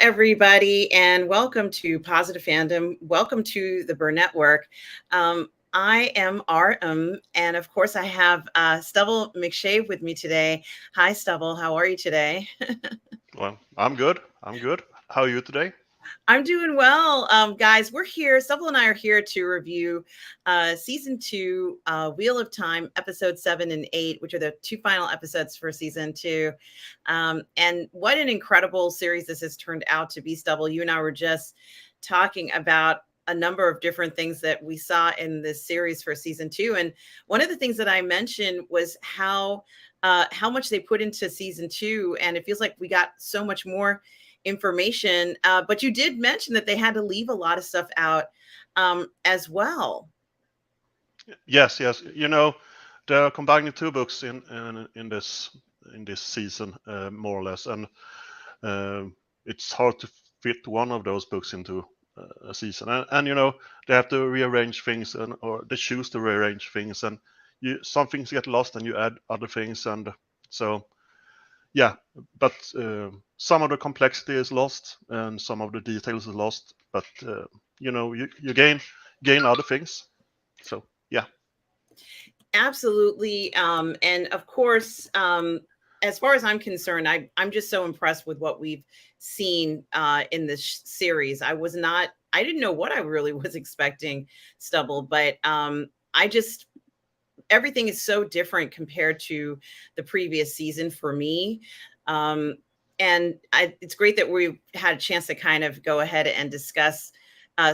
everybody, and welcome to Positive Fandom. Welcome to the Burnettwork. I am RM, and of course, I have Stubble MCSHAVE with me today. Hi, Stubble. How are you today? Well, I'm good. I'm good. How are you today? I'm doing well. Guys, we're here. Stubble and I are here to review season two, Wheel of Time, episode 7 and 8, which are the two final episodes for season two. And what an incredible series this has turned out to be, Stubble. You and I were just talking about a number of different things that we saw in this series for season two. And one of the things that I mentioned was how much they put into season two. And it feels like we got so much more information, but you did mention that they had to leave a lot of stuff out as well. Yes. They're combining two books in this season, more or less, and uh, it's hard to fit one of those books into a season. And they have to rearrange things, or they choose to rearrange things, and some things get lost, and you add other things, and so yeah. But some of the complexity is lost, and some of the details is lost. But you gain other things. So yeah. Absolutely. And of course, as far as I'm concerned, I'm just so impressed with what we've seen in this series. I didn't know what I really was expecting, Stubble, but I just, everything is so different compared to the previous season for me. Um, and it's great that we've had a chance to kind of go ahead and discuss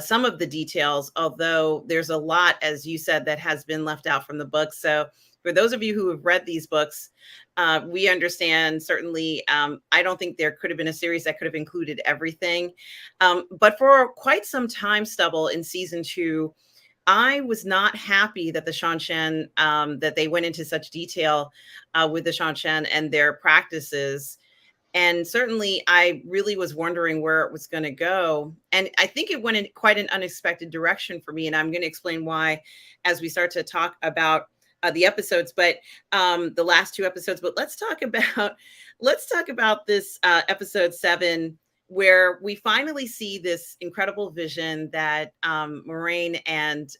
some of the details, although there's a lot, as you said, that has been left out from the book. So for those of you who have read these books, we understand certainly. I don't think there could have been a series that could have included everything. But for quite some time, Stubble, in season two, I was not happy that the Shanshan, that they went into such detail with the Shanshan and their practices. And certainly, I really was wondering where it was going to go. And I think it went in quite an unexpected direction for me. And I'm going to explain why as we start to talk about the episodes, but the last two episodes. But let's talk about this episode 7, where we finally see this incredible vision that Moraine and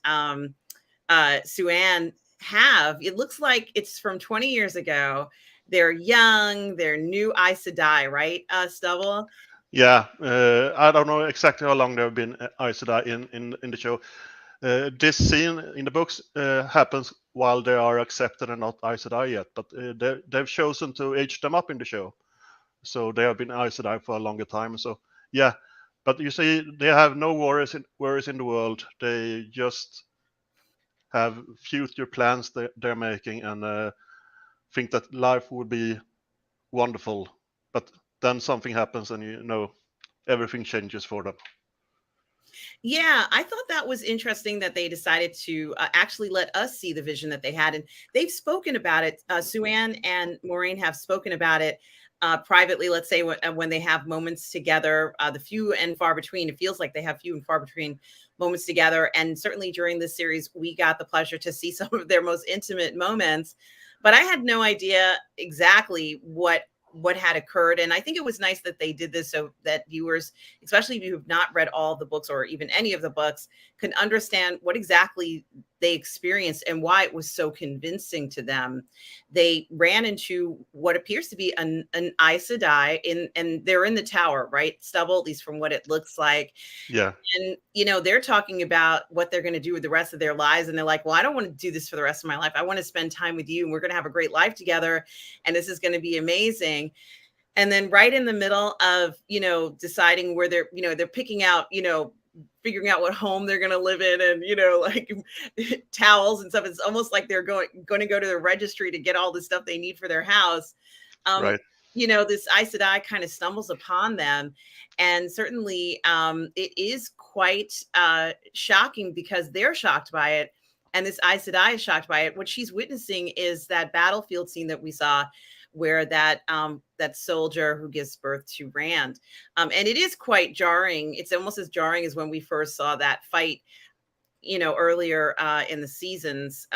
Suan have. It looks like it's from 20 years ago. They're young, they're new Aes Sedai, right, Stubble? Yeah, I don't know exactly how long they've been Aes Sedai in the show. This scene in the books happens while they are accepted and not Aes Sedai yet, but they've chosen to age them up in the show, so they have been Aes Sedai for a longer time. So yeah, but you see, they have no worries in the world. They just have future plans they're making, and think that life would be wonderful. But then something happens, and everything changes for them. Yeah, I thought that was interesting that they decided to actually let us see the vision that they had. And they've spoken about it. Suan and Maureen have spoken about it privately, let's say when they have moments together, the few and far between. It feels like they have few and far between moments together. And certainly during this series, we got the pleasure to see some of their most intimate moments. But I had no idea exactly what had occurred. And I think it was nice that they did this so that viewers, especially if you have not read all of the books or even any of the books, can understand what exactly they experienced and why it was so convincing to them. They ran into what appears to be an Aes Sedai and they're in the tower, right, Stubble, at least from what it looks like. Yeah, And they're talking about what they're going to do with the rest of their lives, and they're like, well, I don't want to do this for the rest of my life. I want to spend time with you, and we're going to have a great life together, and this is going to be amazing. And then right in the middle of deciding where they're picking out, figuring out what home they're going to live in, and like towels and stuff, it's almost like they're going to go to the registry to get all the stuff they need for their house. um right. this Aes Sedai kind of stumbles upon them. And certainly it is quite shocking because they're shocked by it. And this Aes Sedai is shocked by it. What she's witnessing is that battlefield scene that we saw where that soldier who gives birth to Rand. And it is quite jarring. It's almost as jarring as when we first saw that fight, earlier in the seasons,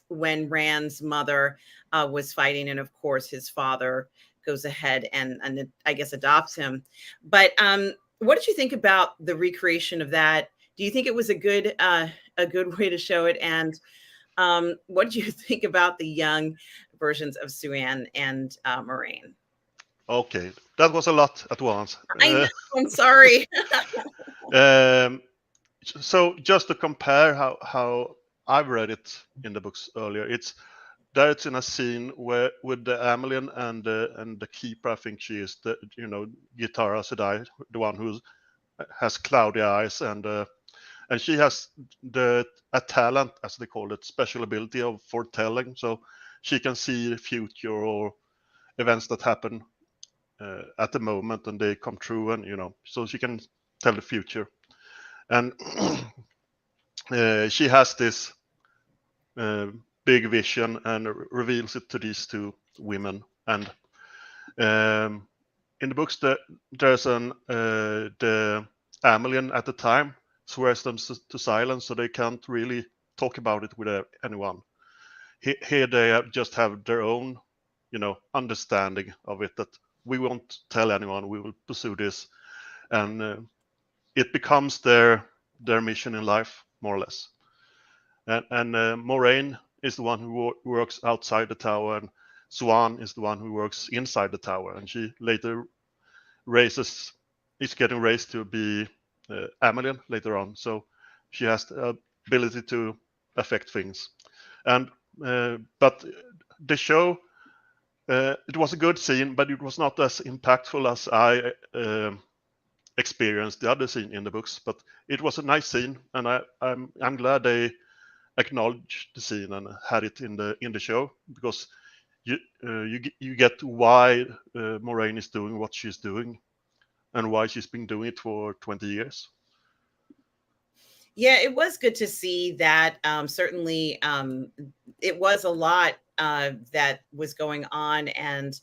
when Rand's mother was fighting, and of course his father goes ahead and I guess adopts him. But what did you think about the recreation of that? Do you think it was a good way to show it? And what do you think about the young versions of Sue-Ann and Moraine? Okay, that was a lot at once. I know. I'm sorry. Um, so just to compare how I've read it in the books earlier, it's in a scene where with the Amelin and the keeper. I think she is the Gitara Sedai, the one who has cloudy eyes, and she has a talent, as they call it, special ability of foretelling. So she can see the future or events that happen at the moment, and they come true, and so she can tell the future. And she has this big vision and reveals it to these two women. And in the books, there's the Amelin at the time swears them to silence, so they can't really talk about it with anyone. Here they just have their own, understanding of it, that we won't tell anyone, we will pursue this, and it becomes their mission in life, more or less. And Moraine is the one who works outside the tower, and Swan is the one who works inside the tower, and she later is getting raised to be Amelin later on. So she has the ability to affect things. And but the show, it was a good scene, but it was not as impactful as I experienced the other scene in the books. But it was a nice scene, and I'm glad they acknowledged the scene and had it in the show, because you get why Moraine is doing what she's doing and why she's been doing it for 20 years. Yeah, it was good to see that. Certainly, it was a lot that was going on. And,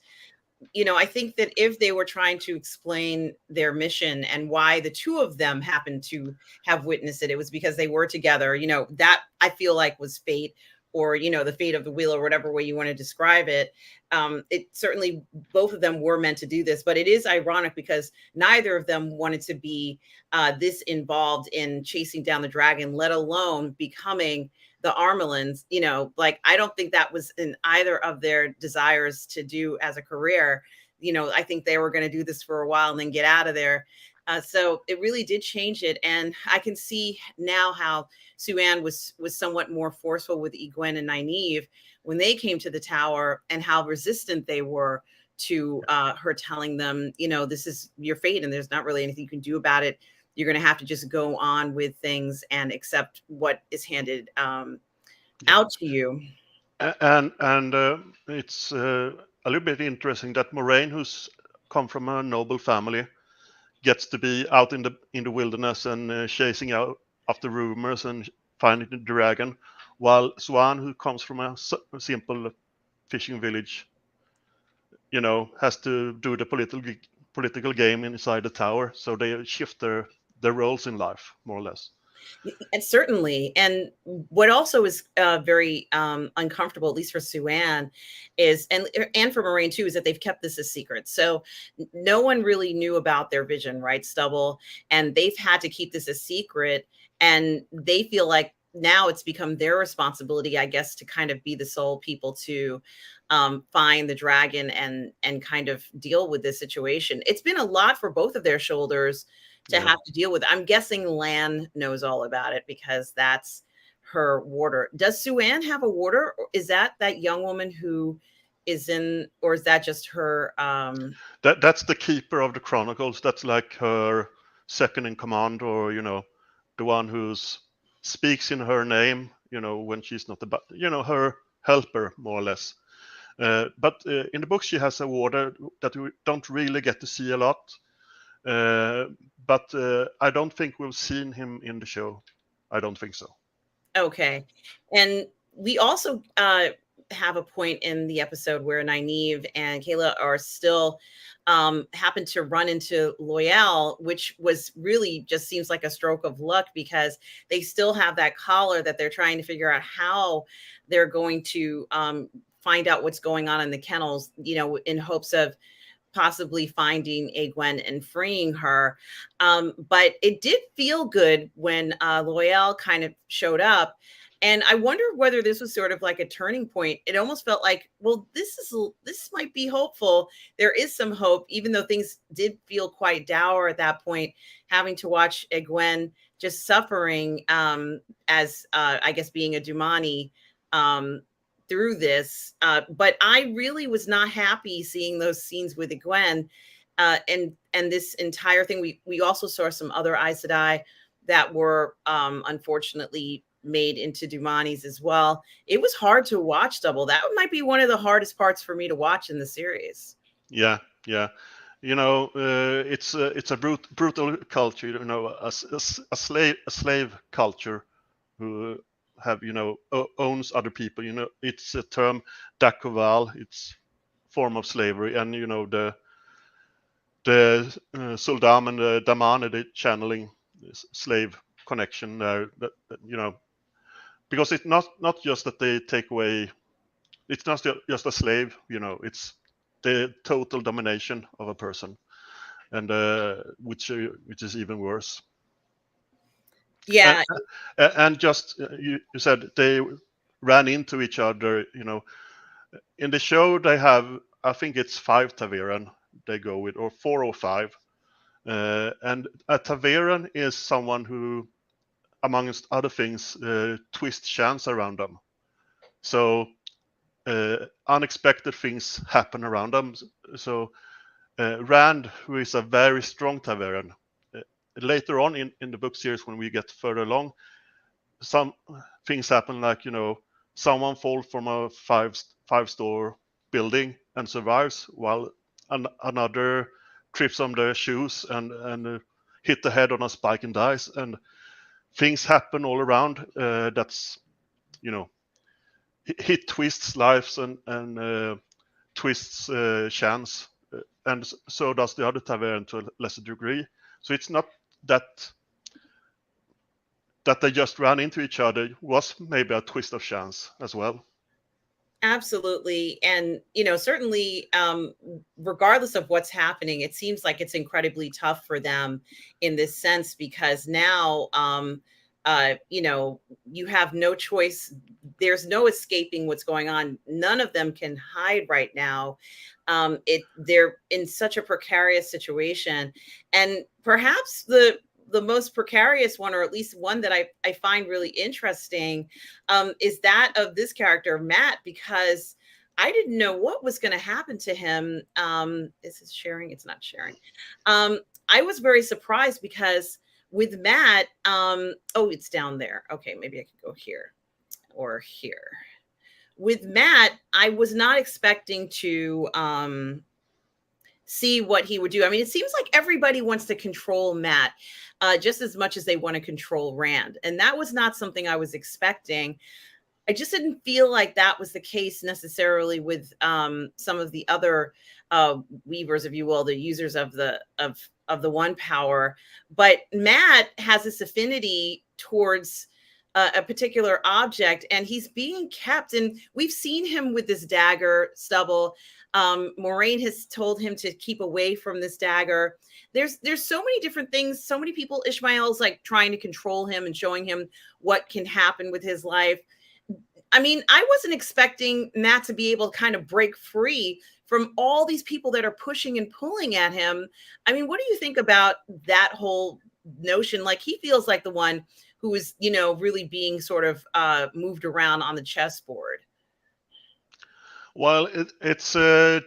I think that if they were trying to explain their mission and why the two of them happened to have witnessed it, it was because they were together. That I feel like was fate, or, the fate of the wheel, or whatever way you want to describe it. It certainly, both of them were meant to do this, but it is ironic because neither of them wanted to be this involved in chasing down the dragon, let alone becoming the Armelins. I don't think that was in either of their desires to do as a career. I think they were going to do this for a while and then get out of there. So it really did change it. And I can see now how Sue-Ann was somewhat more forceful with Egwene and Nynaeve when they came to the tower, and how resistant they were to her telling them, this is your fate and there's not really anything you can do about it. You're going to have to just go on with things and accept what is handed out to you. And it's a little bit interesting that Moraine, who's come from a noble family, gets to be out in the wilderness and chasing out after rumors and finding the dragon, while Swan, who comes from a simple fishing village, has to do the political game inside the tower. So they shift their roles in life, more or less. And certainly, and what also is very uncomfortable, at least for Sue-Ann, is and for Moraine too, is that they've kept this a secret. So no one really knew about their vision, right, Stubble? And they've had to keep this a secret, and they feel like now it's become their responsibility, I guess, to kind of be the sole people to find the dragon and kind of deal with this situation. It's been a lot for both of their shoulders to have to deal with. I'm guessing Lan knows all about it because that's her warder. Does Sue-Ann have a warder? Or is that young woman who is in, or is that just her? That's the keeper of the chronicles. That's like her second in command, or the one who speaks in her name. When she's not about, her helper, more or less. But in the book, she has a warder that we don't really get to see a lot. But I don't think we've seen him in the show. I don't think so. Okay. And we also have a point in the episode where Nynaeve and Kayla are still happen to run into Loyal, which was really just seems like a stroke of luck, because they still have that collar that they're trying to figure out how they're going to find out what's going on in the kennels, in hopes of possibly finding a Gwen and freeing her. But it did feel good when Loyal kind of showed up. And I wonder whether this was sort of like a turning point. It almost felt like, well, this might be hopeful. There is some hope, even though things did feel quite dour at that point, having to watch a Gwen just suffering as I guess being a Dumani through this. But I really was not happy seeing those scenes with Gwen. And this entire thing, we also saw some other Aes Sedai that were unfortunately made into Dumanis as well. It was hard to watch Double. That might be one of the hardest parts for me to watch in the series. Yeah. It's a brutal culture. A slave culture who have owns other people. It's a term Dakoval. It's form of slavery, and the Suldam and the Damane, the channeling slave connection there. Because it's not just that they take away. It's not just a slave. It's the total domination of a person, and which is even worse. Yeah. And just you said they ran into each other. In the show they have, I think it's 5 Taveran they go with, or 4 or 5. And a Taveran is someone who, amongst other things, twists chance around them. So unexpected things happen around them. So Rand, who is a very strong Taveran, later on in the book series, when we get further along, some things happen, like someone falls from a five-story building and survives, while another trips on their shoes and hit the head on a spike and dies. And things happen all around. That's he twists lives and twists chance, and so does the other Taveran to a lesser degree. So it's not that they just ran into each other. It was maybe a twist of chance as well. Absolutely. And, certainly, regardless of what's happening, it seems like it's incredibly tough for them in this sense, because now, you have no choice. There's no escaping what's going on. None of them can hide right now. They're in such a precarious situation. And perhaps the most precarious one, or at least one that I find really interesting, is that of this character, Matt, because I didn't know what was going to happen to him. Is this sharing? It's not sharing. I was very surprised because with Matt, it's down there. Okay, maybe I could go here or here. With Matt, I was not expecting to see what he would do. I mean, it seems like everybody wants to control Matt just as much as they want to control Rand. And that was not something I was expecting. I just didn't feel like that was the case necessarily with some of the other weavers, if you will, the users of the one power. But Matt has this affinity towards a particular object, and he's being kept. And we've seen him with this dagger, Stubble. Moraine has told him to keep away from this dagger. There's so many different things. So many people, Ishmael's like trying to control him and showing him what can happen with his life. I mean, I wasn't expecting Matt to be able to kind of break free from all these people that are pushing and pulling at him. I mean, what do you think about that whole notion? Like, he feels like the one who is, really being sort of moved around on the chessboard. Well, it's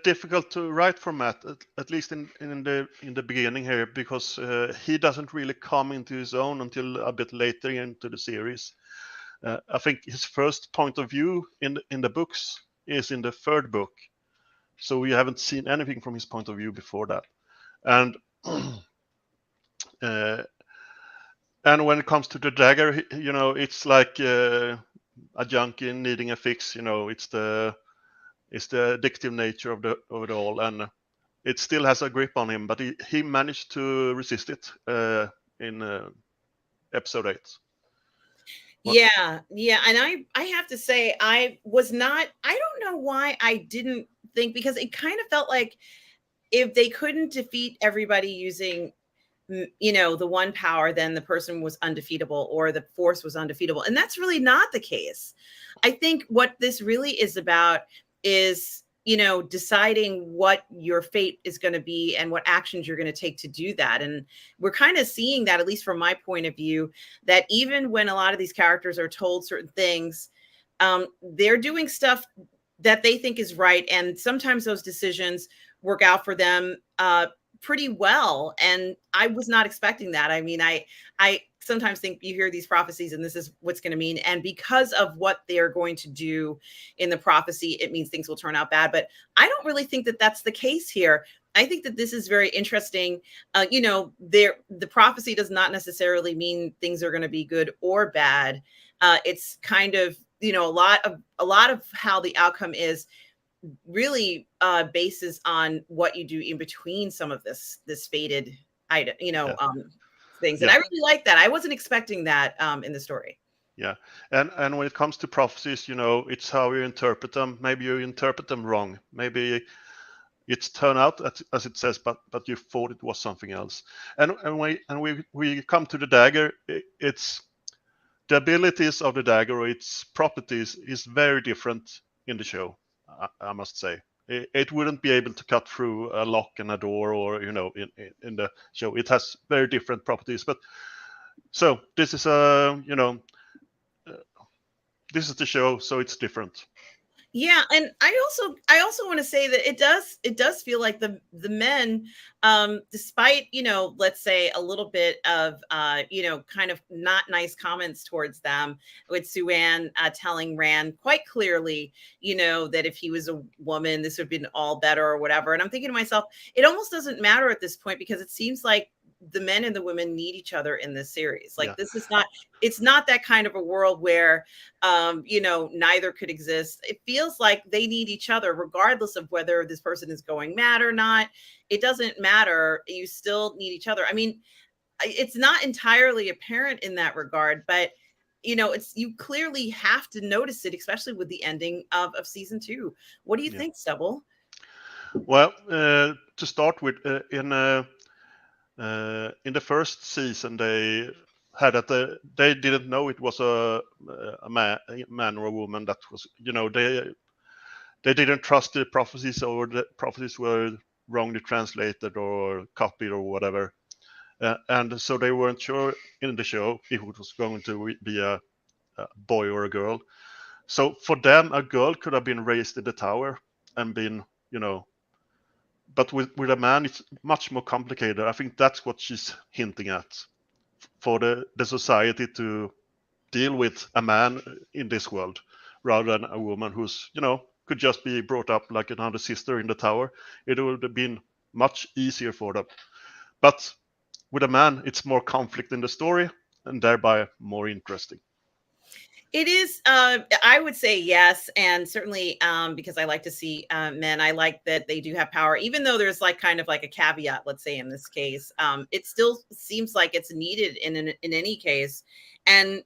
difficult to write for Matt, at least in the beginning here, because he doesn't really come into his own until a bit later into the series. I think his first point of view in the books is in the 3rd book, so we haven't seen anything from his point of view before that. And and when it comes to the dagger, it's like a junkie needing a fix. It's the addictive nature of it all, and it still has a grip on him. But he managed to resist it in episode 8. Yeah, yeah, and I have to say I was not. I don't know why I didn't think, because it kind of felt like if they couldn't defeat everybody using the one power, then the person was undefeatable or the force was undefeatable. And that's really not the case. I think what this really is about is, deciding what your fate is going to be and what actions you're going to take to do that. And we're kind of seeing that, at least from my point of view, that even when a lot of these characters are told certain things, they're doing stuff that they think is right. And sometimes those decisions work out for them pretty well. And I was not expecting that. I mean, I sometimes think you hear these prophecies and this is what's going to mean. And because of what they're going to do in the prophecy, it means things will turn out bad. But I don't really think that that's the case here. I think that this is very interesting. The prophecy does not necessarily mean things are going to be good or bad. It's kind of, a lot of how the outcome is really bases on what you do in between some of this fated item, things. And Yeah. I really like that. I wasn't expecting that in the story. Yeah, and when it comes to prophecies, it's how you interpret them. Maybe you interpret them wrong. Maybe it's turned out as it says, but you thought it was something else. And we come to the dagger. It's the abilities of the dagger, or its properties, is very different in the show. I must say, it wouldn't be able to cut through a lock and a door, or in the show, it has very different properties. But so this is this is the show, so it's different. Yeah, and I also want to say that it does feel like the men, despite let's say a little bit of kind of not nice comments towards them, with Sue-Ann telling Rand quite clearly that if he was a woman this would have been all better or whatever. And I'm thinking to myself, it almost doesn't matter at this point, because it seems like the men and the women need each other in this series. Like, this is not, it's not that kind of a world where neither could exist. It feels like they need each other regardless of whether this person is going mad or not. It doesn't matter. You still need each other. I mean, it's not entirely apparent in that regard, but you clearly have to notice it, especially with the ending of season 2. What do you think, Stubble? Well, to start with, in the first season, they had that they didn't know it was a man or a woman that was, they didn't trust the prophecies, or the prophecies were wrongly translated or copied or whatever, and so they weren't sure in the show if it was going to be a boy or a girl. So for them, a girl could have been raised in the tower and been, but with a man, it's much more complicated. I think that's what she's hinting at, for the society to deal with a man in this world, rather than a woman who's, could just be brought up like another sister in the tower. It would have been much easier for them. But with a man, it's more conflict in the story, and thereby more interesting. It is, I would say yes. And certainly because I like to see men, I like that they do have power, even though there's like kind of like a caveat, let's say in this case. It still seems like it's needed in any case. And,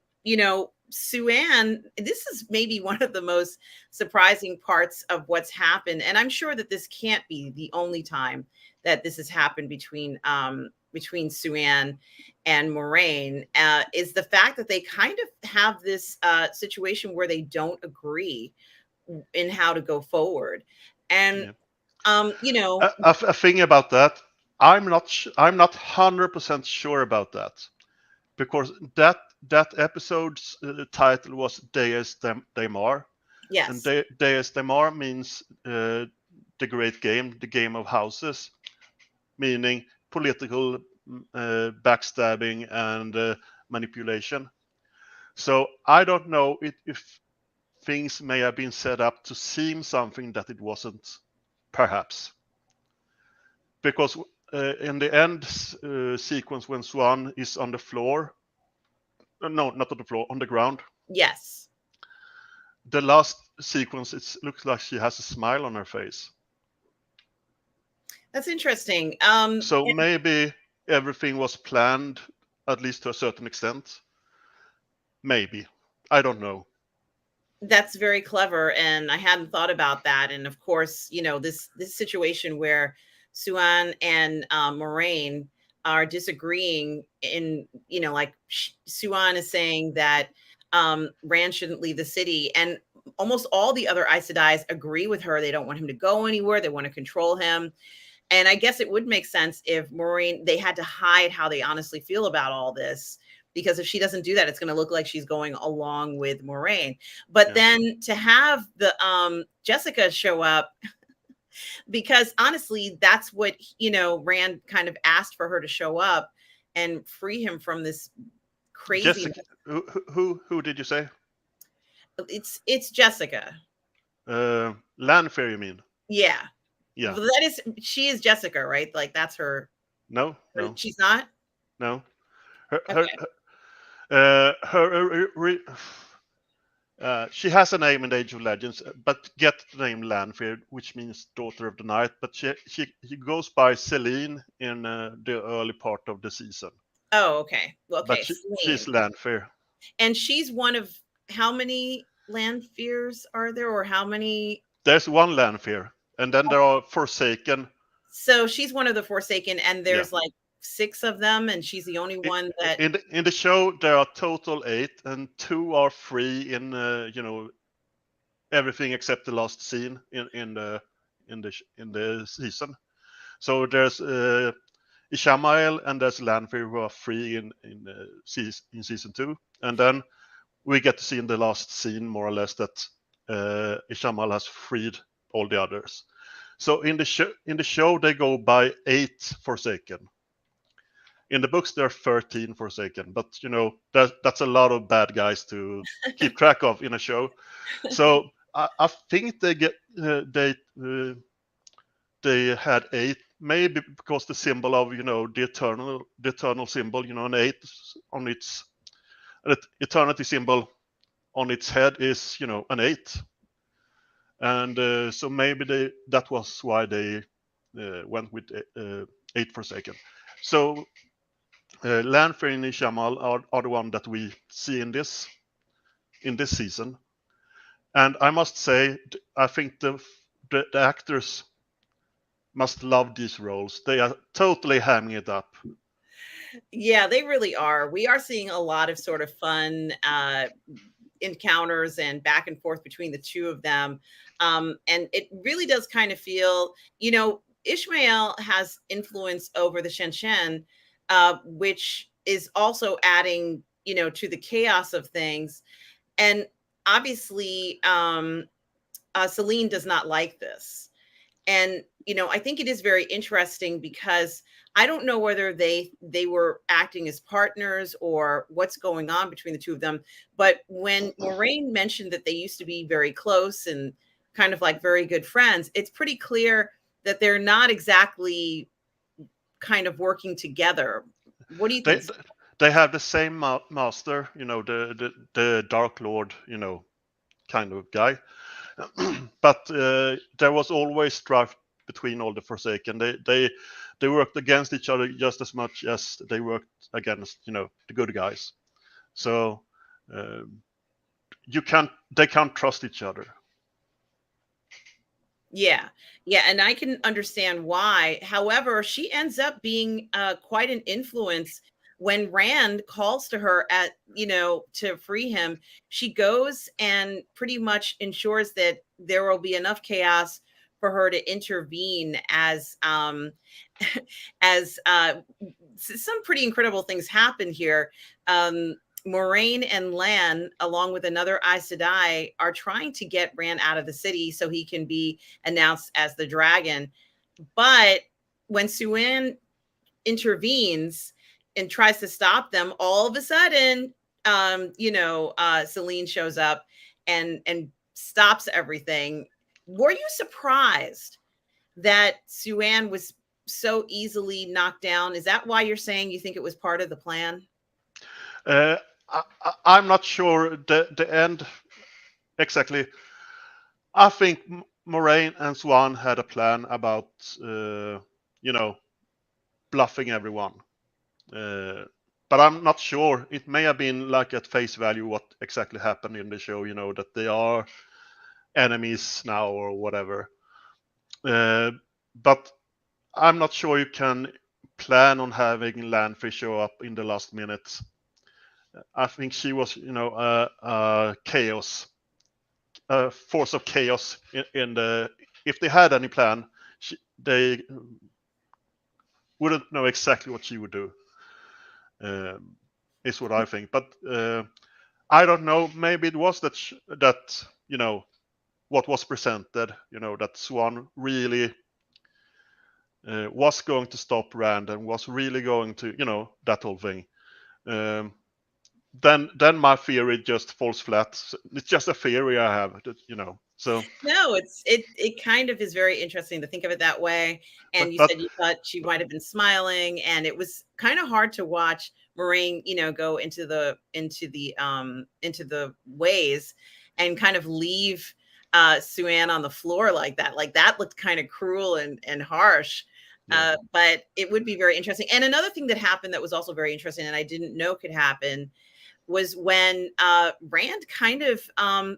Sue-Ann, this is maybe one of the most surprising parts of what's happened. And I'm sure that this can't be the only time that this has happened between Sue-Ann and Moraine, is the fact that they kind of have this situation where they don't agree in how to go forward. And a thing about that, I'm not 100% sure about that, because that episode's title was Deus Daimar. Yes. And Deus Daimar means the great game, the game of houses, meaning political backstabbing and manipulation. So I don't know if things may have been set up to seem something that it wasn't, perhaps. Because in the end sequence, when Swan is on the floor, no, not on the floor, on the ground. Yes. The last sequence, it looks like she has a smile on her face. That's interesting. So maybe everything was planned, at least to a certain extent. Maybe. I don't know. That's very clever, and I hadn't thought about that. And of course, this situation where Suan and Moraine are disagreeing in, like Suan is saying that Rand shouldn't leave the city, and almost all the other Aes Sedais agree with her. They don't want him to go anywhere. They want to control him. And I guess it would make sense if Moraine, they had to hide how they honestly feel about all this, because if she doesn't do that, it's going to look like she's going along with Moraine. But then to have the Jessica show up, because honestly, that's what, Rand kind of asked for her to show up and free him from this crazy. Jessica, who did you say? It's Jessica. Lanfear, you mean? Yeah. Yeah. Well, she is Jessica, right? Like that's her. No. She's not. No. She has a name in the Age of Legends, but get the name Lanfear, which means daughter of the night. But she goes by Celine in the early part of the season. Oh, okay. Well, okay. But she's Lanfear. And she's one of how many Lanfears are there, or how many? There's one Lanfear, and then there are Forsaken. So she's one of the Forsaken, and there's like 6 of them, and she's the only one that. In the show there are total 8, and 2 are free in everything except the last scene in the season. So there's Ishamael and there's Lanfear who are free in season 2, and then we get to see in the last scene more or less that Ishamael has freed all the others. So in the show they go by 8 Forsaken. In the books there are 13 Forsaken, but that's a lot of bad guys to keep track of in a show. So I think they had 8, maybe because the symbol of the eternal symbol, an 8 on its eternity symbol on its head is an 8, and so maybe that was why they went with 8 Forsaken. So Lanfear and Ishamael are the one that we see in this season, and I must say I think the actors must love these roles. They are totally hamming it up. Yeah, they really are. We are seeing a lot of sort of fun encounters and back and forth between the two of them. And it really does kind of feel, Ishmael has influence over the Shen, which is also adding, to the chaos of things. And obviously, Celine does not like this. And, I think it is very interesting because I don't know whether they were acting as partners or what's going on between the two of them. But when Moraine mentioned that they used to be very close and kind of like very good friends, it's pretty clear that they're not exactly kind of working together. What do you think? They have the same master, the Dark Lord, kind of guy. But there was always strife between all the Forsaken. They worked against each other just as much as they worked against the good guys. So they can't trust each other. Yeah, and I can understand why. However, she ends up being quite an influence when Rand calls to her to free him. She goes and pretty much ensures that there will be enough chaos for her to intervene as some pretty incredible things happen here. Moraine and Lan, along with another Aes Sedai, are trying to get Rand out of the city so he can be announced as the dragon. But when Suan intervenes and tries to stop them, all of a sudden, Celine shows up and stops everything. Were you surprised that Suan was so easily knocked down? Is that why you're saying you think it was part of the plan? I'm not sure the end exactly. I think Moraine and Swan had a plan about bluffing everyone. but I'm not sure. It may have been like at face value what exactly happened in the show. That they are enemies now or whatever. But I'm not sure you can plan on having Landfish show up in the last minute. I think she was, chaos, a force of chaos in the. If they had any plan, they wouldn't know exactly what she would do. Is what I think. But I don't know. Maybe it was that what was presented. That Swan really was going to stop Rand and was really going to, that whole thing. Then my theory just falls flat. It's just a theory I have, So No, it kind of is very interesting to think of it that way. And you but said you thought she might have been smiling, and it was kind of hard to watch Moraine, go into the ways and kind of leave Sue-Ann on the floor like that. Like that looked kind of cruel and harsh. Yeah. But it would be very interesting. And another thing that happened that was also very interesting, and I didn't know could happen, was when Rand kind of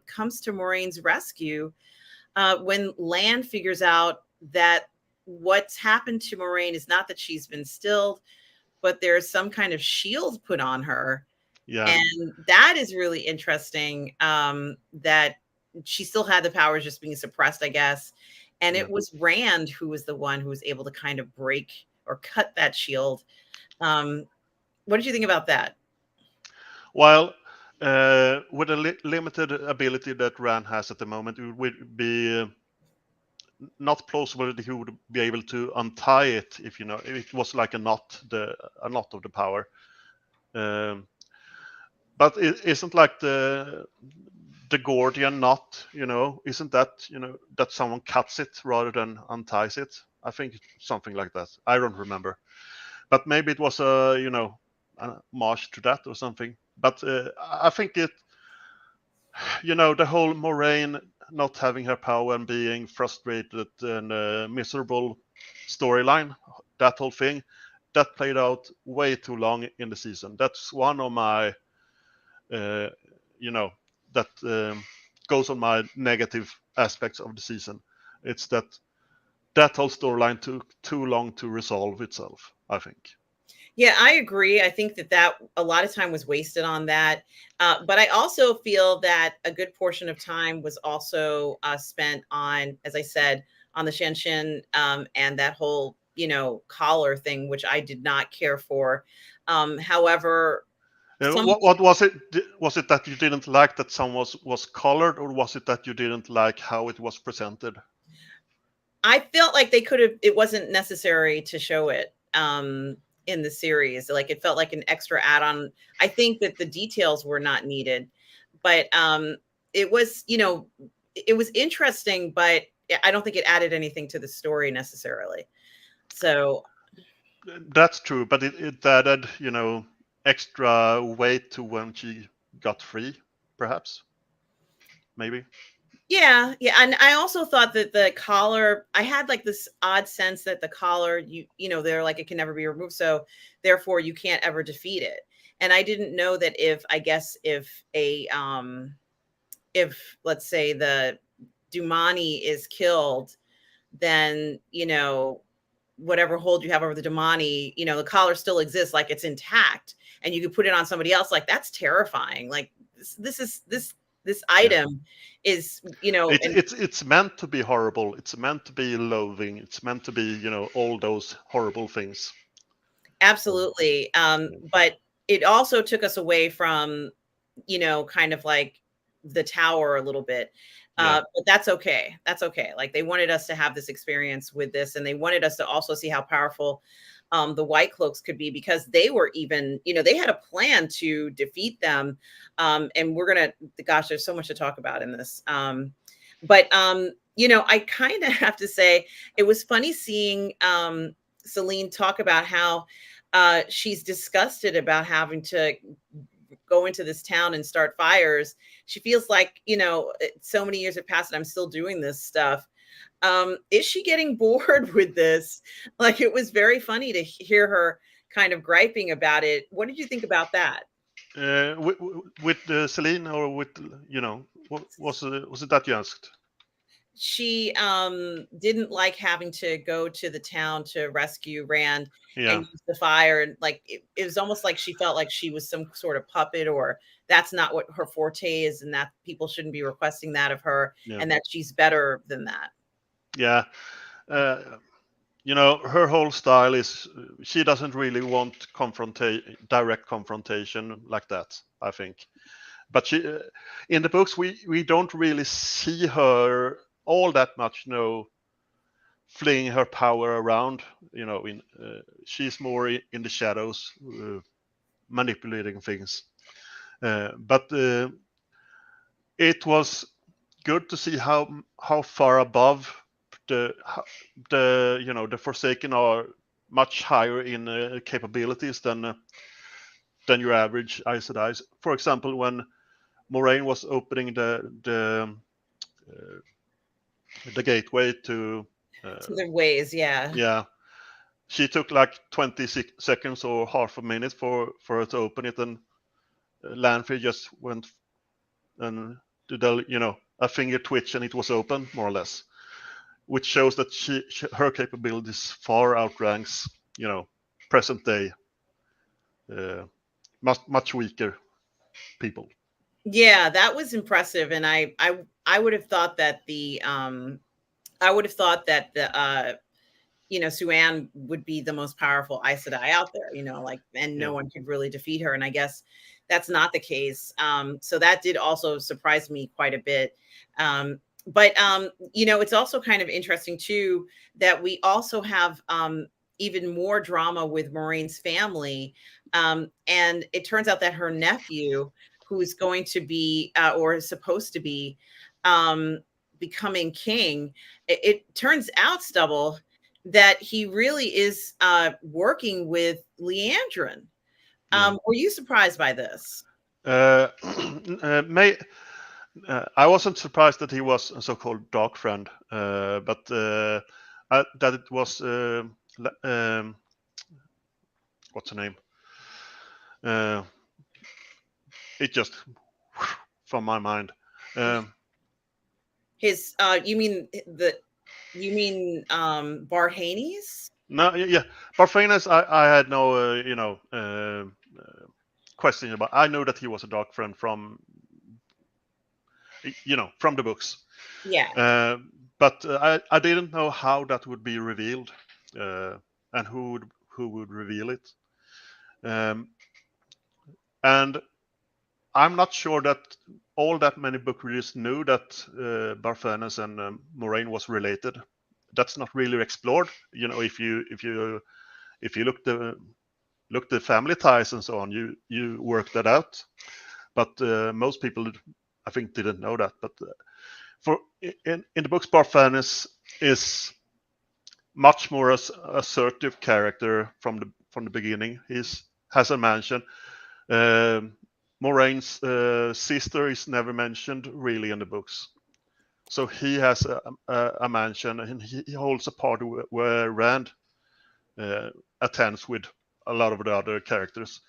comes to Moraine's rescue when Lan figures out that what's happened to Moraine is not that she's been stilled, but there's some kind of shield put on her. Yeah. And that is really interesting, that she still had the powers just being suppressed, I guess. And Yeah. it was Rand who was the one who was able to kind of break or cut that shield. What did you think about that? Well, with a limited ability that Rand has at the moment, it would be not plausible that he would be able to untie it if it was like a knot of the power. But it isn't like the Gordian knot, isn't that that someone cuts it rather than unties it? I think something like that. I don't remember, but maybe it was a march to that or something. But I think it, the whole Moraine not having her power and being frustrated and miserable storyline, that whole thing, that played out way too long in the season. That's one of my, that goes on my negative aspects of the season. It's that whole storyline took too long to resolve itself, I think. Yeah, I agree. I think that a lot of time was wasted on that. But I also feel that a good portion of time was also spent on, as I said, on the Shanshin and that whole, collar thing, which I did not care for. However, what was it? Was it that you didn't like that someone was colored, or was it that you didn't like how it was presented? I felt like they could have, it wasn't necessary to show it in the series. Like it felt like an extra add-on. I think that the details were not needed, but it was, it was interesting, but I don't think it added anything to the story necessarily. So that's true, but it added, extra weight to when she got free, perhaps, maybe. yeah, and I also thought that the collar, I had like this odd sense that the collar, they're like, it can never be removed, so therefore you can't ever defeat it. And I didn't know that if let's say the Dumani is killed, then whatever hold you have over the Dumani, the collar still exists, like it's intact, and you could put it on somebody else. Like that's terrifying. Like this item is, it's meant to be horrible. It's meant to be loathing. It's meant to be, all those horrible things. Absolutely. But it also took us away from, kind of like the tower a little bit. But that's okay. That's okay. Like they wanted us to have this experience with this, and they wanted us to also see how powerful the White Cloaks could be, because they were even, they had a plan to defeat them. And we're going to, gosh, there's so much to talk about in this. But I kind of have to say it was funny seeing Celine talk about how she's disgusted about having to go into this town and start fires. She feels like, so many years have passed and I'm still doing this stuff. Is she getting bored with this? Like, it was very funny to hear her kind of griping about it. What did you think about that? With Celine, or with, was it that you asked? She didn't like having to go to the town to rescue Rand and Yeah, use the fire, and like it was almost like she felt like she was some sort of puppet, or that's not what her forte is, and that people shouldn't be requesting that of her, yeah, and that she's better than that. yeah. Uh, her whole style is, she doesn't really want direct confrontation like that, I think. But in the books, we don't really see her all that much, flinging her power around. She's more in the shadows, manipulating things. But it was good to see how far above the the Forsaken are much higher in capabilities than your average Aes Sedai. For example, when Moraine was opening the gateway to To their ways, yeah. yeah, she took like 20 seconds or half a minute for her to open it, and Lanfear just went and did a finger twitch, and it was open, more or less, which shows that her capabilities far outranks present day much weaker people. Yeah, that was impressive, and I would have thought that the Suan would be the most powerful Aes Sedai out there, like, and no Yeah. one could really defeat her. And I guess that's not the case. So that did also surprise me quite a bit. But it's also kind of interesting too that we also have even more drama with Moraine's family. And it turns out that her nephew, who's going to be or is supposed to be becoming king, it turns out, Stubble, that he really is working with Leandrin. Yeah. Were you surprised by this? May I wasn't surprised that he was a so-called dark friend, but that it was what's her name? It just from my mind. His you mean Barhaney's? No, yeah, Parfenas, I had no question about. I know that he was a dark friend from the books. Yeah. But I didn't know how that would be revealed, and who would reveal it. And I'm not sure that all that many book readers knew that Barthanes and Moraine was related. That's not really explored. If you look the family ties and so on, you work that out. But most people, I think, didn't know that. But in the books, Barthanes is much more assertive character from the beginning. Has a mansion. Moraine's sister is never mentioned really in the books, so he has a mansion, and he holds a party where Rand attends with a lot of the other characters,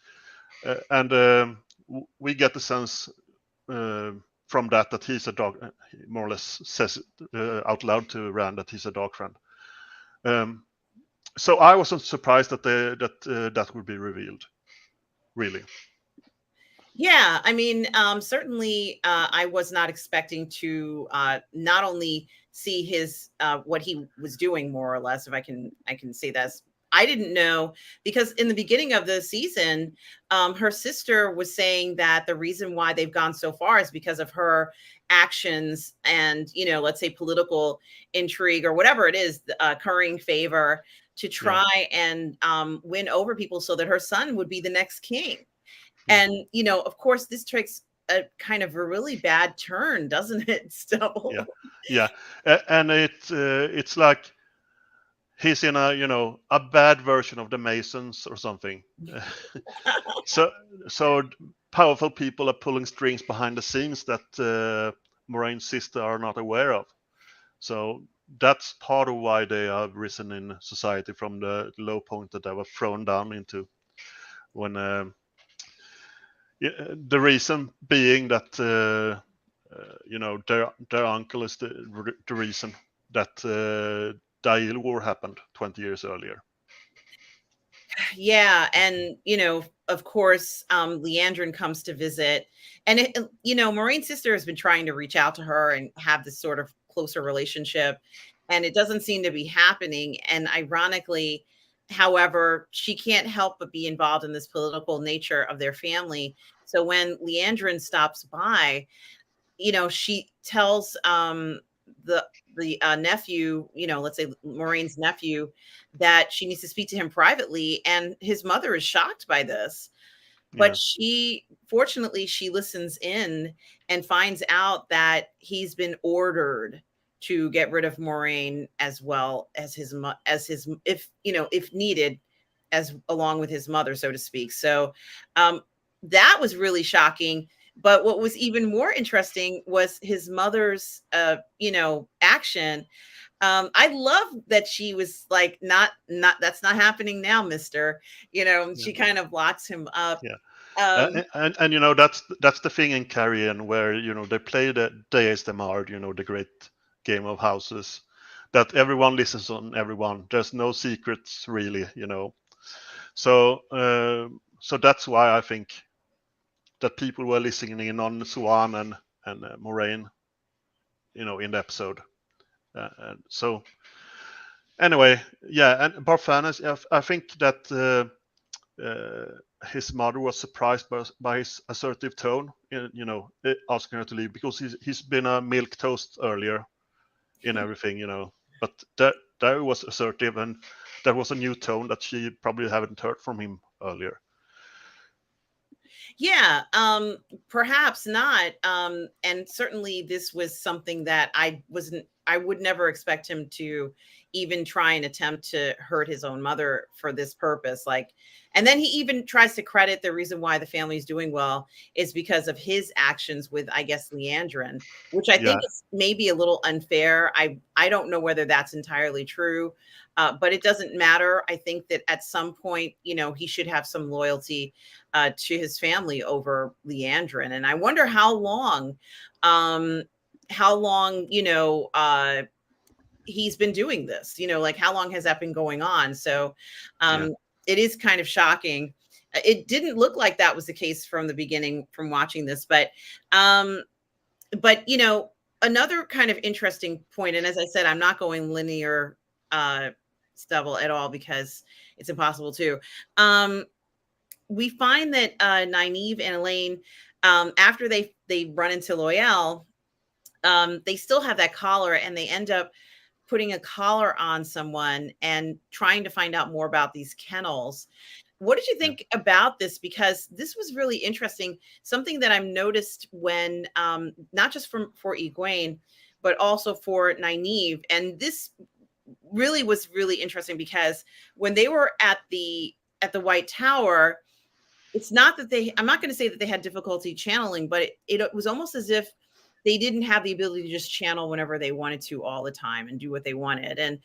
and we get the sense from that he's a dog. He more or less says out loud to Rand that he's a dog friend. So I wasn't surprised that that would be revealed, really. Yeah, I mean, certainly, I was not expecting to not only see his what he was doing, more or less, if I can say that. I didn't know, because in the beginning of the season, her sister was saying that the reason why they've gone so far is because of her actions and, let's say, political intrigue or whatever it is, currying favor to try and win over people so that her son would be the next king. And, of course, this takes a kind of a really bad turn, doesn't it, Stubble? Yeah, and it's like he's in a bad version of the Masons or something. so powerful people are pulling strings behind the scenes that Moraine's sister are not aware of. So that's part of why they have risen in society from the low point that they were thrown down into. When the reason being that their uncle is the reason that the war happened 20 years earlier. Yeah, and of course, Leandrin comes to visit, and Maureen's sister has been trying to reach out to her and have this sort of closer relationship, and it doesn't seem to be happening. And ironically, however, she can't help but be involved in this political nature of their family. So when Leandrin stops by, she tells the nephew, let's say Maureen's nephew, that she needs to speak to him privately, and his mother is shocked by this. But fortunately, she listens in and finds out that he's been ordered to get rid of Maureen, as well as his if needed, as along with his mother, so to speak. So that was really shocking. But what was even more interesting was his mother's, action. I love that she was like, not, that's not happening now, mister. She kind of locks him up. Yeah. Um, And that's the thing in Carrion, where they play the ASMR, the great game of houses, that everyone listens on everyone. There's no secrets really, So so that's why I think that people were listening in on Swan and Moraine, in the episode. And so anyway, yeah, and Barfanas, I think that his mother was surprised by his assertive tone, asking her to leave, because he's been a milk toast earlier in everything, But that was assertive, and that was a new tone that she probably haven't heard from him earlier. Yeah, perhaps not. And certainly this was something that I would never expect him to even try and attempt to hurt his own mother for this purpose. And then he even tries to credit the reason why the family is doing well is because of his actions with, I guess, Leandrin, which I think is maybe a little unfair. I don't know whether that's entirely true. But it doesn't matter. I think that at some point, he should have some loyalty to his family over Leandrin. And I wonder how long, he's been doing this, like how long has that been going on? So it is kind of shocking. It didn't look like that was the case from the beginning from watching this, but another kind of interesting point, and as I said, I'm not going linear STUBBLE at all because it's impossible to. We find that Nynaeve and Elaine, after they run into Loyal, they still have that collar, and they end up putting a collar on someone and trying to find out more about these kennels. What did you think about this? Because this was really interesting. Something that I've noticed when, not just for Egwene, but also for Nynaeve. And this really was really interesting because when they were at the White Tower, it's not that I'm not going to say that they had difficulty channeling, but it was almost as if they didn't have the ability to just channel whenever they wanted to all the time and do what they wanted. And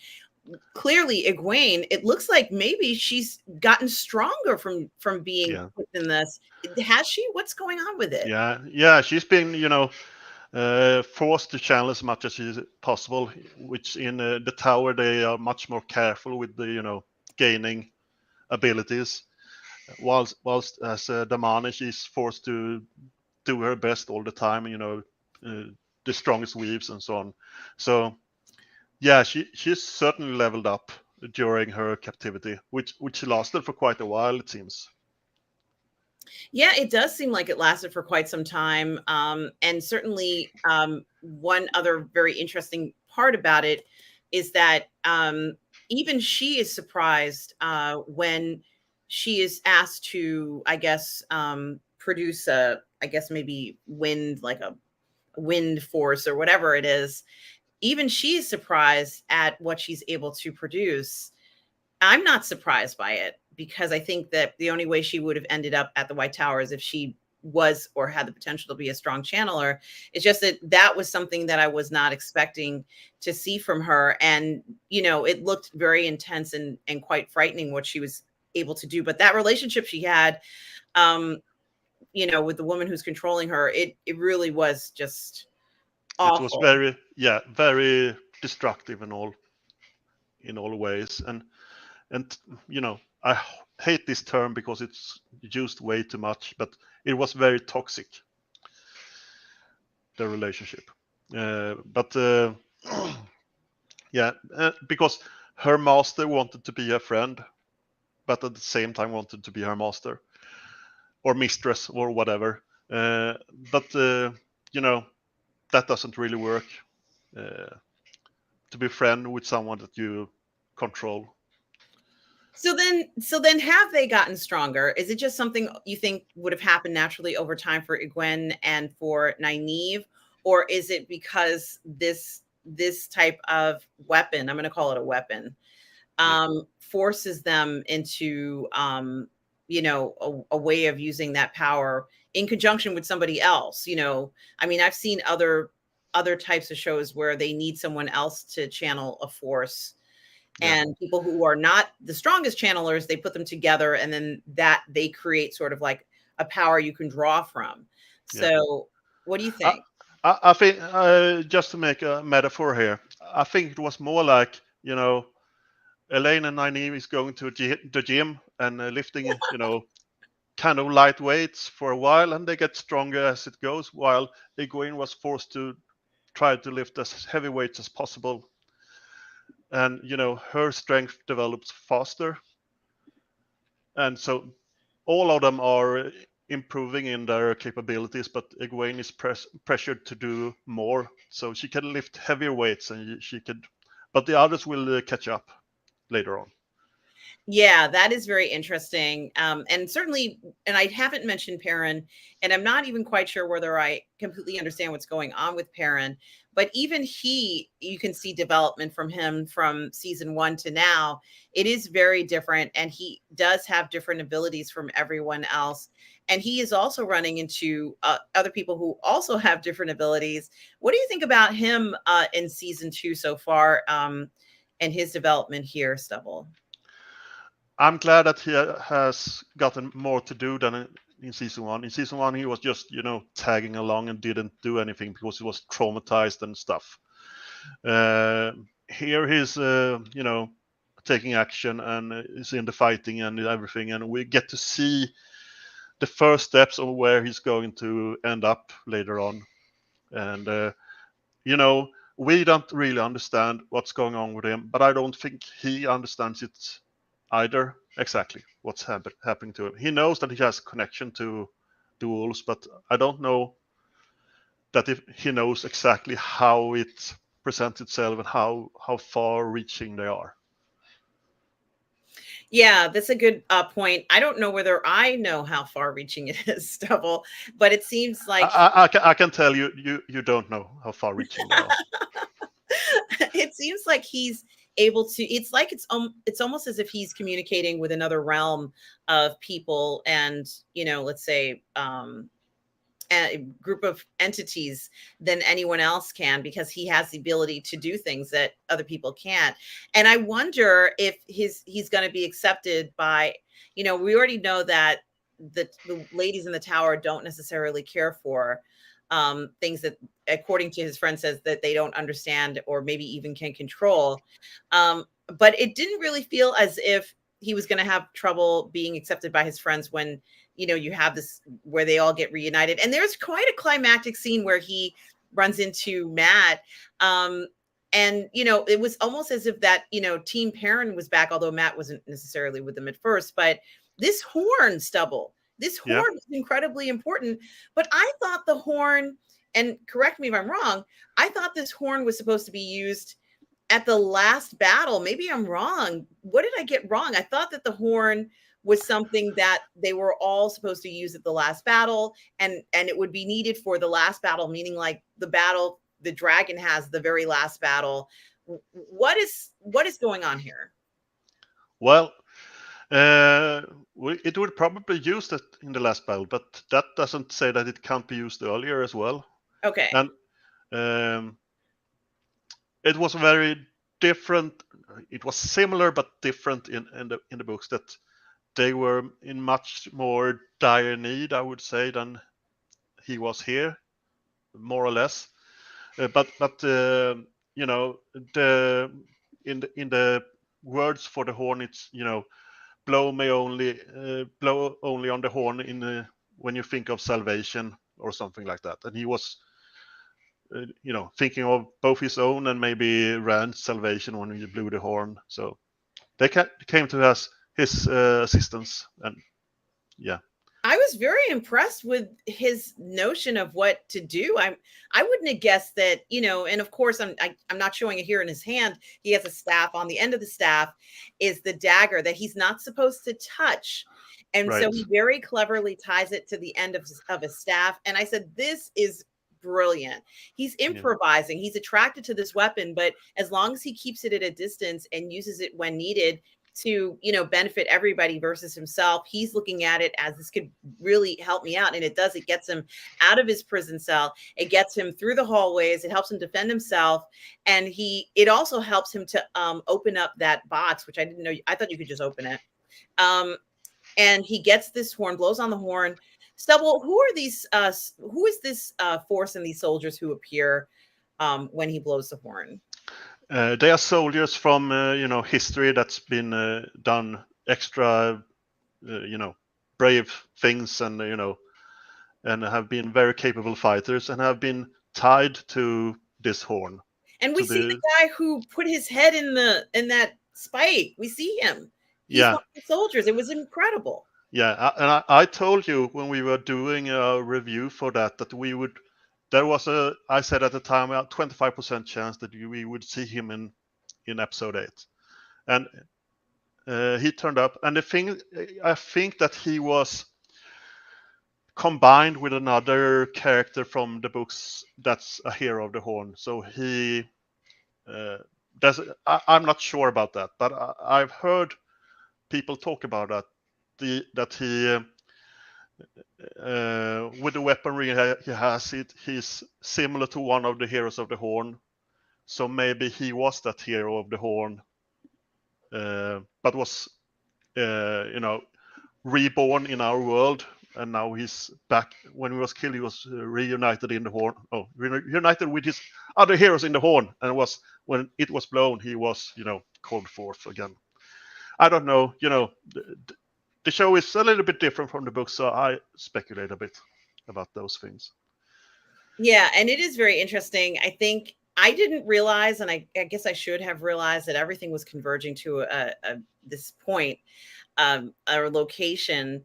clearly Egwene, it looks like maybe she's gotten stronger from being put in this. Has she? What's going on with it? Yeah, she's been, forced to channel as much as is possible, which in the tower they are much more careful with the, gaining abilities. Whilst as Damane, she's forced to do her best all the time, the strongest weaves and so on. So yeah, she's certainly leveled up during her captivity, which lasted for quite a while, it seems. Yeah, it does seem like it lasted for quite some time. And certainly one other very interesting part about it is that even she is surprised when she is asked to, I guess, produce maybe wind, like a wind force or whatever it is. Even she's surprised at what she's able to produce. I'm not surprised by it because I think that the only way she would have ended up at the White Tower is if she was or had the potential to be a strong channeler. It's just that that was something that I was not expecting to see from her. And, you know, it looked very intense and quite frightening what she was able to do. But that relationship she had, you know, with the woman who's controlling her, it really was just It was awful. very, yeah, very destructive in all ways. And you know, I hate this term because it's used way too much, but it was very toxic, the relationship. But yeah, because her master wanted to be her friend, but at the same time wanted to be her master or mistress or whatever. But you know, that doesn't really work. To be friend with someone that you control. So then have they gotten stronger? Is it just something you think would have happened naturally over time for Egwene and for Nynaeve? Or is it because this type of weapon, I'm going to call it a weapon, forces them into you know, a way of using that power in conjunction with somebody else? You know, I mean, I've seen other types of shows where they need someone else to channel a force, and people who are not the strongest channelers, they put them together, and then that they create sort of like a power you can draw from. Yeah. So what do you I, think? I think just to make a metaphor here, I think it was more like, you know, Elaine and Nynaeve is going to the gym and lifting, you know, kind of light weights for a while, and they get stronger as it goes, while Egwene was forced to try to lift as heavy weights as possible. And, you know, her strength develops faster. And so all of them are improving in their capabilities, but Egwene is pressured to do more, so she can lift heavier weights, and she could, but the others will catch up later on. Yeah, that is very interesting. And certainly, and I haven't mentioned Perrin, and I'm not even quite sure whether I completely understand what's going on with Perrin, but even he, you can see development from him from season 1 to now. It is very different, and he does have different abilities from everyone else. And he is also running into other people who also have different abilities. What do you think about him in season 2 so far, and his development here, Stubble? I'm glad that he has gotten more to do than in season 1. In season 1, he was just, you know, tagging along and didn't do anything because he was traumatized and stuff. Here he's, you know, taking action and is in the fighting and everything, and we get to see the first steps of where he's going to end up later on. And you know, we don't really understand what's going on with him, but I don't think he understands it either, exactly what's happening to him. He knows that he has a connection to the wolves, but I don't know that if he knows exactly how it presents itself and how far reaching they are. Yeah, that's a good point. I don't know whether I know how far reaching it is, Stubble, but it seems like I can tell you, you don't know how far reaching they are. it seems like he's able to, it's like it's almost as if he's communicating with another realm of people, and, you know, let's say a group of entities than anyone else can, because he has the ability to do things that other people can't. And I wonder if he's going to be accepted by, you know, we already know that the ladies in the tower don't necessarily care for things that, according to his friend, says that they don't understand or maybe even can control. But it didn't really feel as if he was going to have trouble being accepted by his friends when, you know, you have this where they all get reunited. And there's quite a climactic scene where he runs into Matt. And, you know, it was almost as if that, you know, Team Perrin was back, although Matt wasn't necessarily with them at first. But this horn, Stubble, this Yeah. horn was incredibly important. But I thought the horn, and correct me if I'm wrong, I thought this horn was supposed to be used at the last battle. Maybe I'm wrong. What did I get wrong? I thought that the horn was something that they were all supposed to use at the last battle, and it would be needed for the last battle, meaning like the battle the dragon has, the very last battle. What is going on here? Well, It would probably use that in the last battle, but that doesn't say that it can't be used earlier as well. Okay. And it was very different. It was similar but different in the books, that they were in much more dire need, I would say, than he was here, more or less. But you know, the in the words for the horn, it's, you know, blow only on the horn when you think of salvation or something like that. And he was, you know, thinking of both his own and maybe Rand's salvation when he blew the horn. So they came to his assistance, and yeah. I was very impressed with his notion of what to do. I wouldn't have guessed that, you know, and of course I'm not showing it here in his hand. He has a staff. On the end of the staff is the dagger that he's not supposed to touch. And so Right. he very cleverly ties it to the end of his staff. And I said, this is brilliant. He's Yeah. improvising. He's attracted to this weapon, but as long as he keeps it at a distance and uses it when needed to, you know, benefit everybody versus himself, he's looking at it as, this could really help me out. And it does. It gets him out of his prison cell. It gets him through the hallways. It helps him defend himself. And it also helps him to open up that box, which I didn't know. I thought you could just open it. And he gets this horn, blows on the horn. Stubble, who are these? Who is this force and these soldiers who appear when he blows the horn? They are soldiers from you know, history that's been done extra, you know, brave things, and you know, and have been very capable fighters, and have been tied to this horn. And we see the guy who put his head in that spike. We see him. He's one of the soldiers. It was incredible. Yeah, and I told you when we were doing a review for that we would. There was I said at the time, a 25% chance that we would see him in episode 8, and he turned up. And the thing, I think that he was combined with another character from the books that's a hero of the horn. So he, I'm not sure about that, but I've heard people talk about that. That he. With the weaponry he has, he's similar to one of the heroes of the horn. So maybe he was that hero of the horn, but was, you know, reborn in our world, and now he's back. When he was killed, he was reunited in the horn. Oh, reunited with his other heroes in the horn, and was, when it was blown, he was, you know, called forth again. I don't know, you know. The show is a little bit different from the book, so I speculate a bit about those things. Yeah, and it is very interesting. I think I didn't realize, and I guess I should have realized, that everything was converging to this point, our location.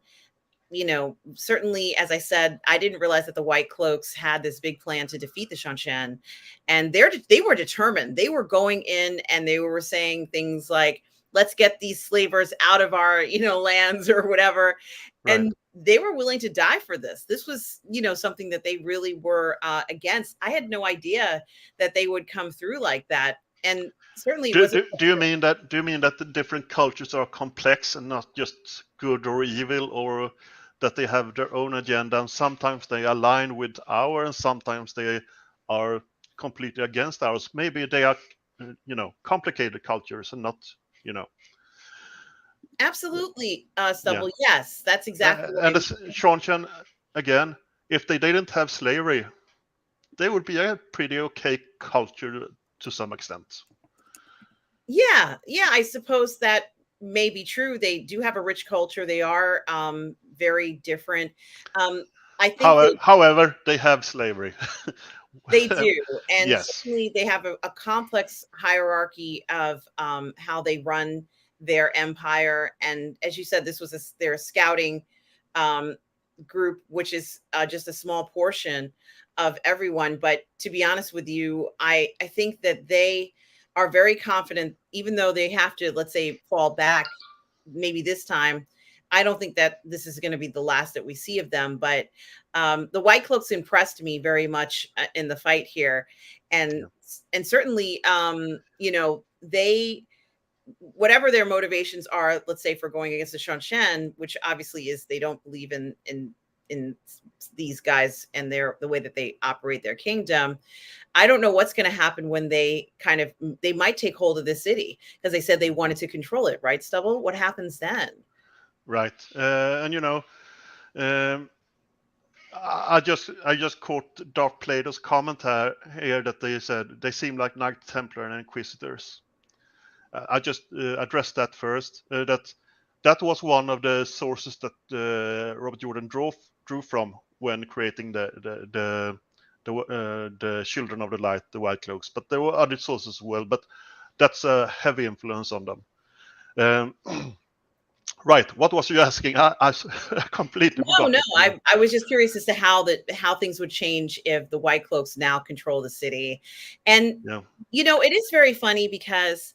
You know, certainly, as I said, I didn't realize that the White Cloaks had this big plan to defeat the Shanshan, and they were determined. They were going in, and they were saying things like, let's get these slavers out of our, you know, lands or whatever. Right. And they were willing to die for this. This was, you know, something that they really were against. I had no idea that they would come through like that. And certainly do you mean that the different cultures are complex and not just good or evil, or that they have their own agenda, and sometimes they align with ours, and sometimes they are completely against ours? Maybe they are, you know, complicated cultures and not, you know. Absolutely, Stubble. Yeah. Yes, that's exactly. And the Shanshan, again, if they didn't have slavery, they would be a pretty okay culture to some extent. Yeah, I suppose that may be true. They do have a rich culture. They are very different. I think however, they have slavery. They do. And yes. Certainly they have a complex hierarchy of how they run their empire. And as you said, this was their scouting group, which is just a small portion of everyone. But to be honest with you, I think that they are very confident, even though they have to, let's say, fall back maybe this time. I don't think that this is going to be the last that we see of them, but the White Cloaks impressed me very much in the fight here. And certainly, you know, they whatever their motivations are, let's say for going against the Shanshan, which obviously is they don't believe in these guys and the way that they operate their kingdom. I don't know what's going to happen when they they might take hold of the city, because they said they wanted to control it, right, Stubble? What happens then? Right. And I just caught Darth Plato's comment here that they said they seem like Knight Templar and Inquisitors. I just addressed that first. That was one of the sources that Robert Jordan drew from when creating the Children of the Light, the White Cloaks. But there were other sources as well. But that's a heavy influence on them. Right. What was you asking? I completely forgot. No. I was just curious as to how things would change if the White Cloaks now control the city. And, it is very funny because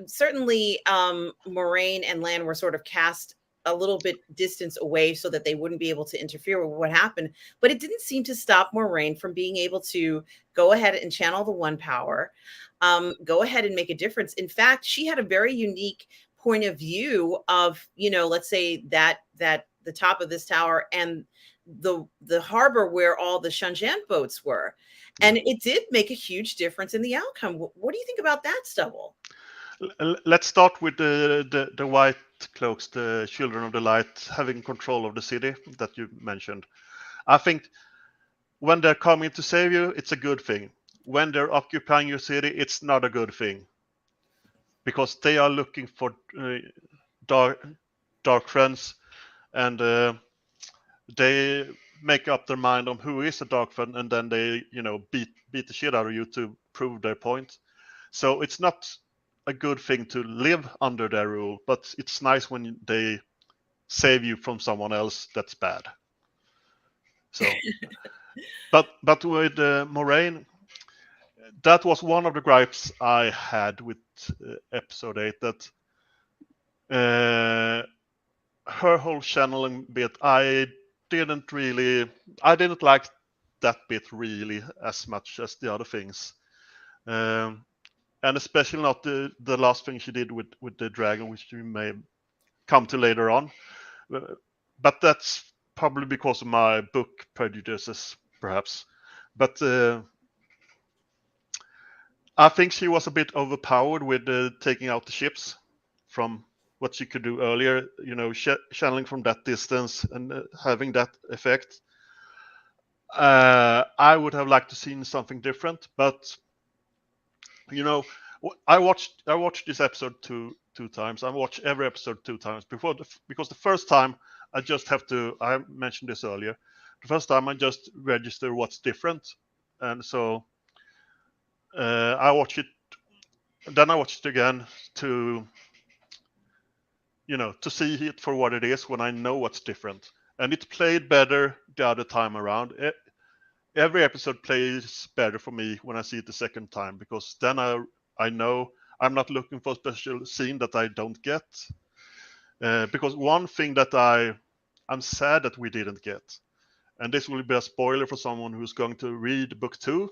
certainly Moraine and Lan were sort of cast a little bit distance away so that they wouldn't be able to interfere with what happened. But it didn't seem to stop Moraine from being able to go ahead and channel the one power, go ahead and make a difference. In fact, she had a very unique point of view of, let's say that the top of this tower and the harbor where all the Shanshan boats were. And it did make a huge difference in the outcome. What do you think about that, Stubble? Let's start with the White Cloaks, the Children of the Light, having control of the city that you mentioned. I think when they're coming to save you, it's a good thing. When they're occupying your city, it's not a good thing, because they are looking for dark friends, and they make up their mind on who is a dark friend, and then they beat the shit out of you to prove their point. So it's not a good thing to live under their rule, but it's nice when they save you from someone else that's bad. So, but with Moraine, that was one of the gripes I had with episode 8, that her whole channeling bit, I didn't like that bit really as much as the other things. And especially not the last thing she did with the dragon, which we may come to later on. But that's probably because of my book prejudices, perhaps. But I think she was a bit overpowered with taking out the ships from what she could do earlier, channeling from that distance and having that effect. I would have liked to seen something different, but I watched this episode two times. I watched every episode 2 times because the first time I mentioned this earlier. The first time I just register what's different, and so I watched it. Then I watched it again to see it for what it is when I know what's different, and it played better the other time around. Every episode plays better for me when I see it the second time, because then I know I'm not looking for a special scene that I don't get. Because one thing that I'm sad that we didn't get, and this will be a spoiler for someone who's going to read book 2,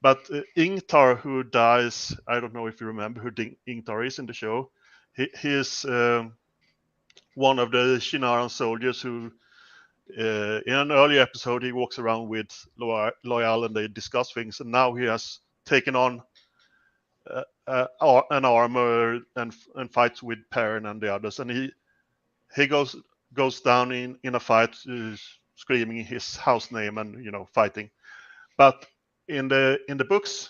but Ingtar, who dies, I don't know if you remember who Ingtar is in the show. He is one of the Shinaran soldiers who, in an earlier episode, he walks around with Loyal and they discuss things, and now he has taken on an armor and fights with Perrin and the others, and he goes down in a fight, screaming his house name and fighting. But in the books,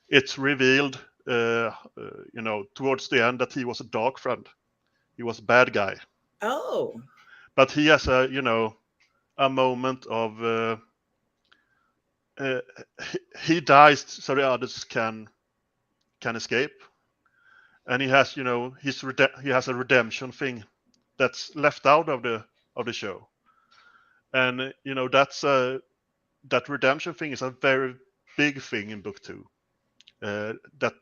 it's revealed towards the end that he was a dark friend. He was a bad guy. Oh. But he has a moment of he dies so the others can escape, and he has he has a redemption thing that's left out of the show, and that redemption thing is a very big thing in book 2 that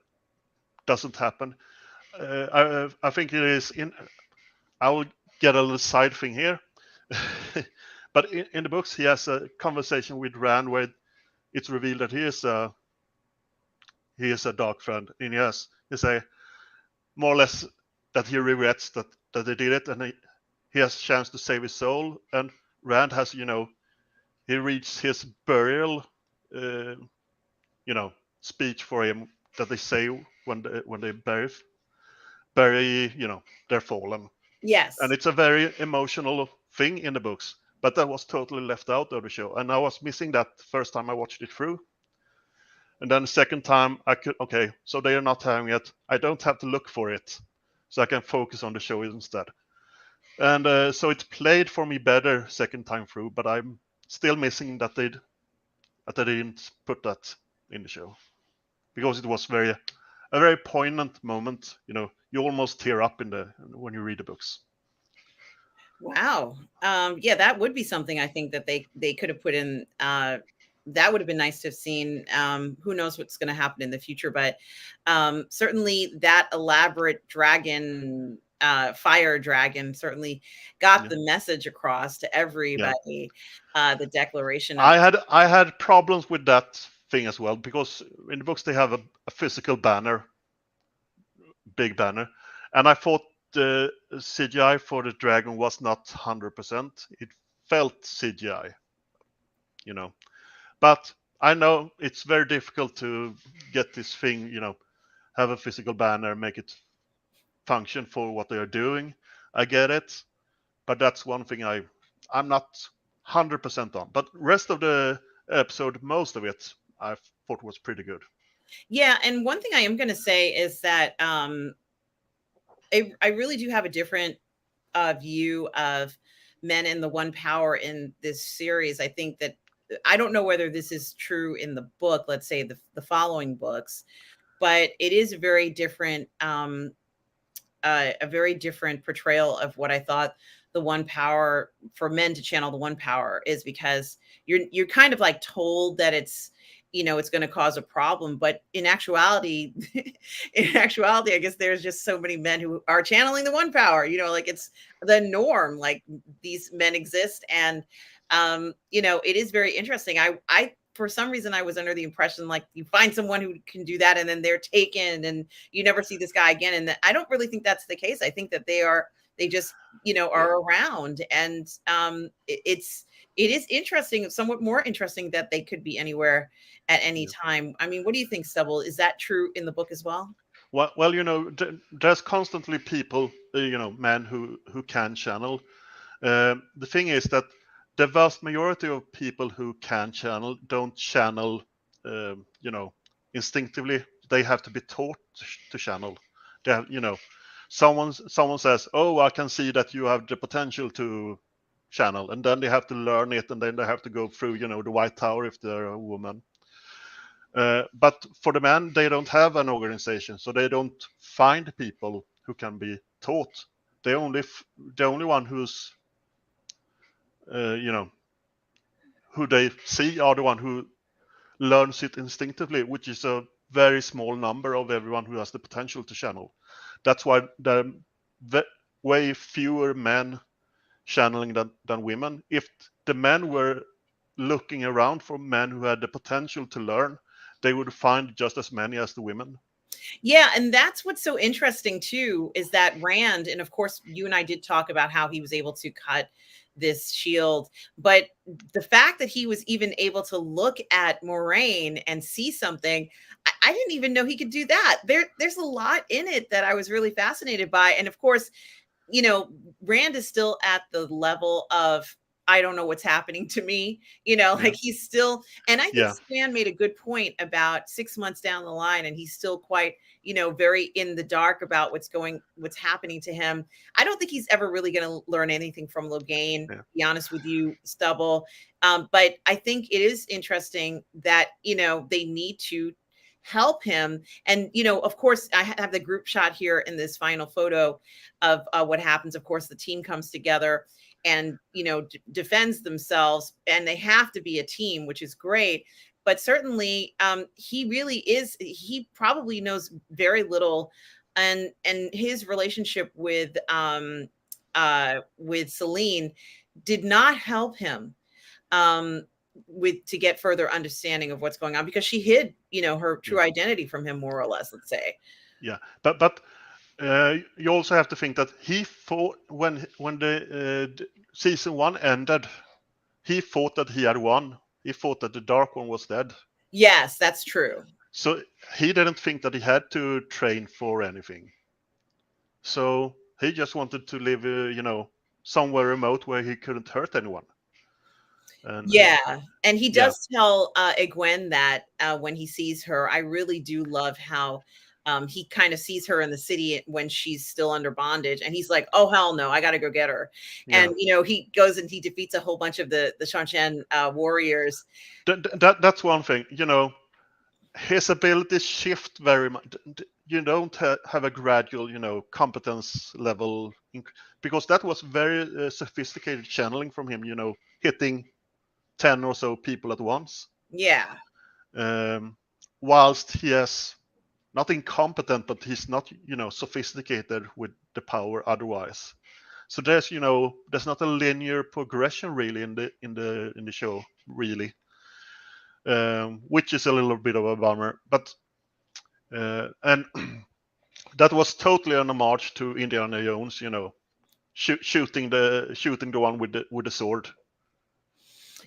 doesn't happen. I think it is I will get a little side thing here. But in the books, he has a conversation with Rand where it's revealed that he is a dark friend, and he say, more or less that he regrets that they did it, and he has a chance to save his soul. And Rand has, he reads his burial, speech for him that they say when they bury, their fallen. Yes. And it's a very emotional thing in the books, but that was totally left out of the show, and I was missing that first time I watched it through. And then the second time okay, so they are not having it. I don't have to look for it, so I can focus on the show instead. And so it played for me better second time through, but I'm still missing that they didn't put that in the show, because it was a very poignant moment. You almost tear up when you read the books. Wow. Yeah, that would be something I think that they could have put in. That would have been nice to have seen. Who knows what's going to happen in the future, but certainly that elaborate dragon, fire dragon, certainly got the message across to everybody. The declaration of I had problems with that thing as well, because in the books they have a physical banner, big banner, and I thought the CGI for the dragon was not 100%. It felt CGI, but I know it's very difficult to get this thing, have a physical banner, make it function for what they are doing. I get it, but that's one thing I'm not 100% on. But rest of the episode, most of it, I thought was pretty good. Yeah, and one thing I am going to say is that I really do have a different view of men and the one power in this series. I think that I don't know whether this is true in the book, let's say the following books, but it is a very different portrayal of what I thought the one power for men to channel the one power is, because you're kind of like told that it's going to cause a problem, but in actuality I guess there's just so many men who are channeling the one power, like it's the norm, like these men exist. And it is very interesting. I for some reason I was under the impression like you find someone who can do that and then they're taken and you never see this guy again, and I don't really think that's the case. I think that they just are around, and it is interesting, somewhat more interesting, that they could be anywhere at any time. I mean, what do you think, Stubble? Is that true in the book as well? Well, there's constantly people, men who can channel. The thing is that the vast majority of people who can channel don't channel, instinctively. They have to be taught to channel. They have, someone says, "Oh, I can see that you have the potential to channel," and then they have to learn it, and then they have to go through, the White Tower if they're a woman. But for the men, they don't have an organization, so they don't find people who can be taught. The only one who's, who they see are the one who learns it instinctively, which is a very small number of everyone who has the potential to channel. That's why there are way fewer men channeling than women. If the men were looking around for men who had the potential to learn, they would find just as many as the women. Yeah, and that's what's so interesting too, is that Rand, and of course you and I did talk about how he was able to cut this shield, but the fact that he was even able to look at Moraine and see something, I didn't even know he could do that. There's a lot in it that I was really fascinated by. And of course, Rand is still at the level of, I don't know what's happening to me, like he's still, and I think Stan made a good point about 6 months down the line, and he's still quite, very in the dark about what's happening to him. I don't think he's ever really going to learn anything from Logain, to be honest with you, Stubble. But I think it is interesting that, they need to help him. And, of course, I have the group shot here in this final photo of what happens. Of course, the team comes together and, defends themselves, and they have to be a team, which is great. But certainly he probably knows very little. And his relationship with Celine did not help him to get further understanding of what's going on, because she hid, her true identity from him, more or less, let's say. Yeah, but You also have to think that he thought when the season 1 ended, he thought that he had won. He thought that the Dark One was dead. Yes, that's true. So he didn't think that he had to train for anything. So he just wanted to live, somewhere remote where he couldn't hurt anyone. And Yeah, and he yeah, does tell Egwene that when he sees her. I really do love how he kind of sees her in the city when she's still under bondage, and he's like, "Oh hell no, I got to go get her." yeah. And he goes and he defeats a whole bunch of the Shanshan warriors. That's one thing. His abilities shift very much. You don't have a gradual, competence level, because that was very sophisticated channeling from him. Hitting 10 or so people at once. Yeah, Whilst he is not incompetent, but he's not, sophisticated with the power otherwise. So there's not a linear progression really in the show really, which is a little bit of a bummer. But and that was totally on a march to Indiana Jones, shooting the one with the sword.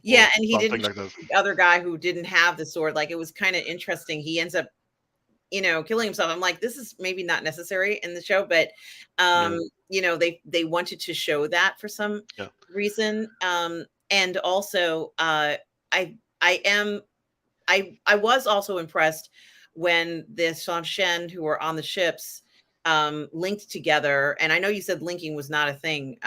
yeah, Or and he something didn't like shoot that. the other guy who didn't have the sword. Like, it was kind of interesting. He ends up killing himself. I'm like, this is maybe not necessary in the show, but Yeah, they wanted to show that for some yeah, reason. And also I was also impressed when the Shen who were on the ships linked together. And I know you said linking was not a thing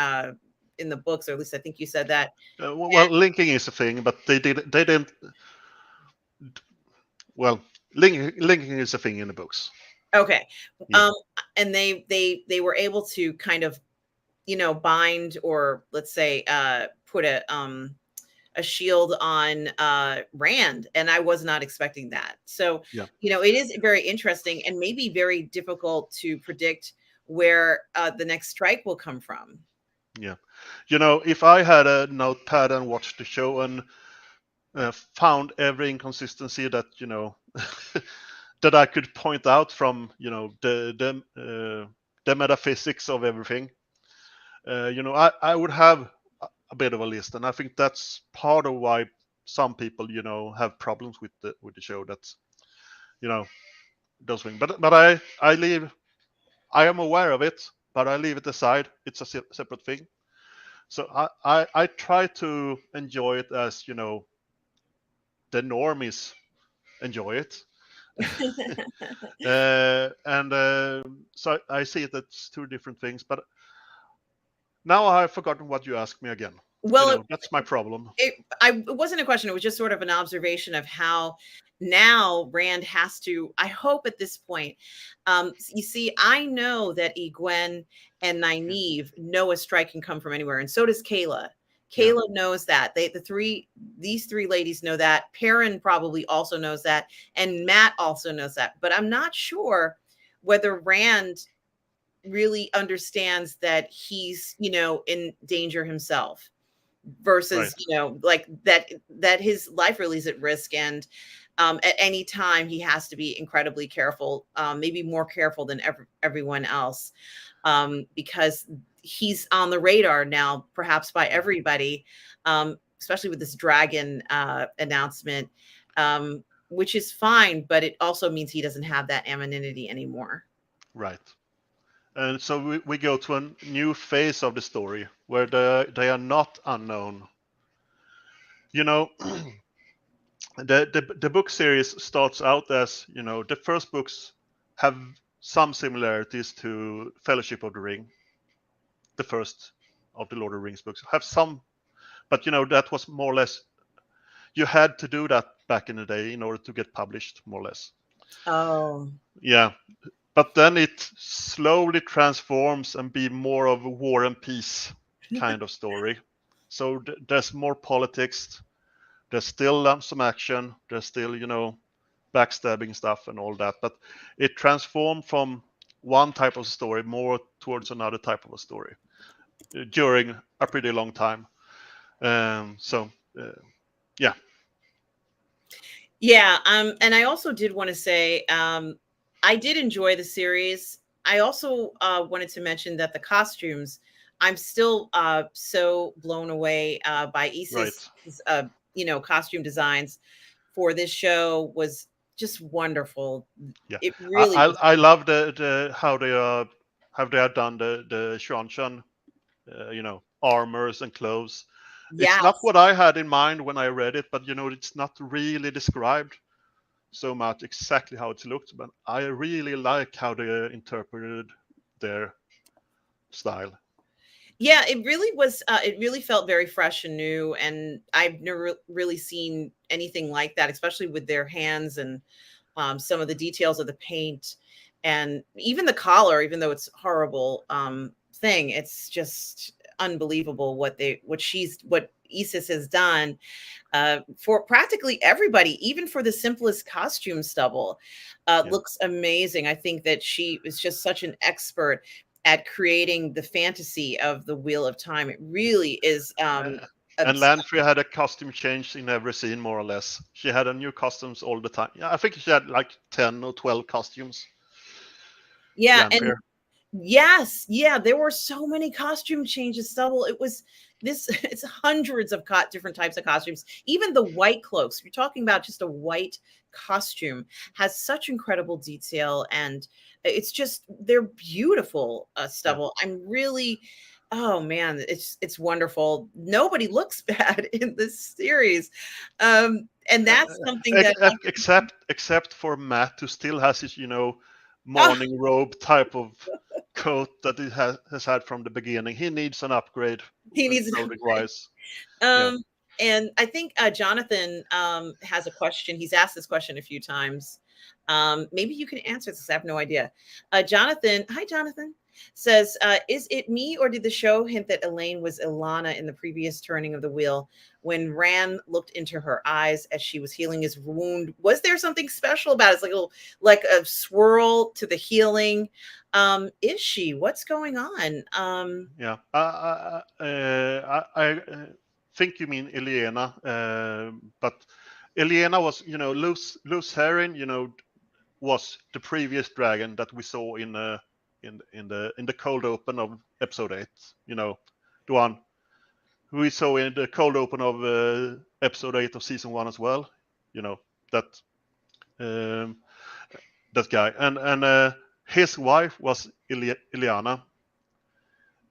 in the books, or at least I think you said that. well, linking is a thing, but they didn't. Well, linking is a thing in the books. Okay. Yeah, And they were able to kind of bind, or let's say put a shield on Rand, and I was not expecting that. So, yeah, it is very interesting and maybe very difficult to predict where the next strike will come from. yeah. If I had a notepad and watched the show and found every inconsistency that that I could point out from the metaphysics of everything, I would have a bit of a list, and I think that's part of why some people have problems with the show. That's you know those things. But I am aware of it, but I leave it aside. It's a separate thing. So I try to enjoy it as the normies enjoy it. And so I see it as two different things. But now I've forgotten what you asked me again. Well, That's my problem. it wasn't a question. It was just sort of an observation of how now Rand has to, I hope at this point, you see, I know that Egwene and Yeah, Nynaeve know a strike can come from anywhere, and so does Kayla. yeah, Kayla knows that. These three ladies know that. Perrin probably also knows that, and Matt also knows that. But I'm not sure whether Rand really understands that he's, in danger himself, right, versus like that his life really is at risk, and at any time he has to be incredibly careful, maybe more careful than everyone else, because he's on the radar now, perhaps by everybody, especially with this dragon announcement, which is fine, but it also means he doesn't have that anonymity anymore. right. And so we go to a new phase of the story where they are not unknown. You know, the book series starts out as the first books have some similarities to Fellowship of the Ring. The first of the Lord of the Rings books have some, but that was more or less, you had to do that back in the day in order to get published, more or less. Oh. Yeah, but then it slowly transforms and be more of a war and peace kind of story. So there's more politics. There's still some action. There's still backstabbing stuff and all that. But it transformed from one type of story more towards another type of a story during a pretty long time. So yeah, Yeah, and I also did want to say, I did enjoy the series. I also wanted to mention that the costumes, I'm still so blown away by Right. Issa's, costume designs for this show was just wonderful. Yeah. It I really was. I, I love the how they have done the Shanshan, armors and clothes. It's not Yes. what I had in mind when I read it, but it's not really described so much exactly how it looks. But I really like how they interpreted their style. Yeah, it really was. It really felt very fresh and new, and I've never really seen anything like that, especially with their hands and some of the details of the paint, and even the collar. Even though it's horrible thing, it's just unbelievable what Isis has done for practically everybody, even for the simplest costume. Stubble Yeah. looks amazing. I think that she is just such an expert at creating the fantasy of the Wheel of Time. It really is Uh, and obs- Lanfrey had a costume change in every scene, more or less. She had a new costumes all the time. Yeah, I think she had like 10 or 12 costumes. yeah, and Lanfrey. yes, yeah, there were so many costume changes. Stubble. It was this. It's hundreds of different types of costumes. Even the white cloaks. You're talking about just a white costume has such incredible detail, and it's just they're beautiful. Yeah. Stubble. I'm really. Oh man, it's wonderful. Nobody looks bad in this series, and that's something that. Except for Matt, who still has his, Oh, morning robe type of coat that he has had from the beginning. He needs an upgrade, he needs an clothing upgrade. wise. Yeah. Um, and I think Jonathan has a question. He's asked this question a few times. Maybe you can answer this. I have no idea. Jonathan, hi, Jonathan, says, is it me or did the show hint that Elaine was Ilana in the previous turning of the wheel when Rand looked into her eyes as she was healing his wound? Was there something special about it? It's like a swirl to the healing. Is she? What's going on? Yeah. I think you mean Eliana, but Eliana was, loose herring, was the previous dragon that we saw in the cold open of episode 8. The one we saw in the cold open of episode 8 of season 1 as well. That um, that guy, and his wife was Iliana,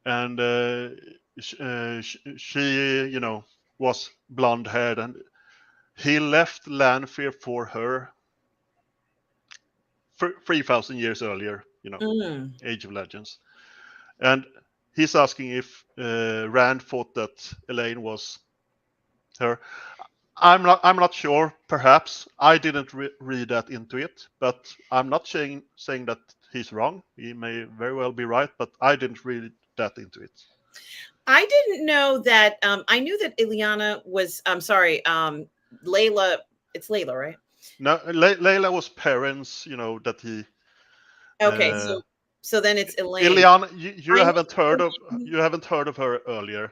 and she was blonde haired, and he left Lanfear for her 3,000 years earlier. Mm. Age of Legends. And he's asking if Rand thought that Elaine was her. I'm not sure. Perhaps I didn't read that into it, but I'm not saying that he's wrong. He may very well be right, but I didn't read that into it. I didn't know that. I knew that Ileana was. I'm sorry, Layla. It's Layla, right? No, Layla was parents. That he. Okay, Uh, so then it's Elaine. Ileana, you I haven't knew heard of Elaine, you haven't heard of her earlier.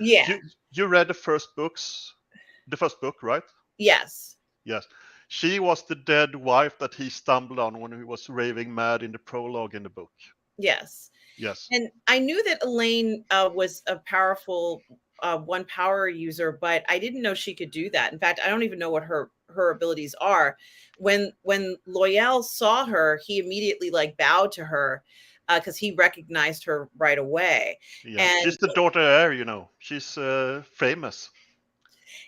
yeah. You read the first book, right? Yes. Yes. She was the dead wife that he stumbled on when he was raving mad in the prologue in the book. Yes. Yes. And I knew that Elaine was a powerful one power user, but I didn't know she could do that. In fact, I don't even know what her abilities are. When Loyal saw her, he immediately like bowed to her because he recognized her right away. Yeah. And She's the daughter heir, She's famous.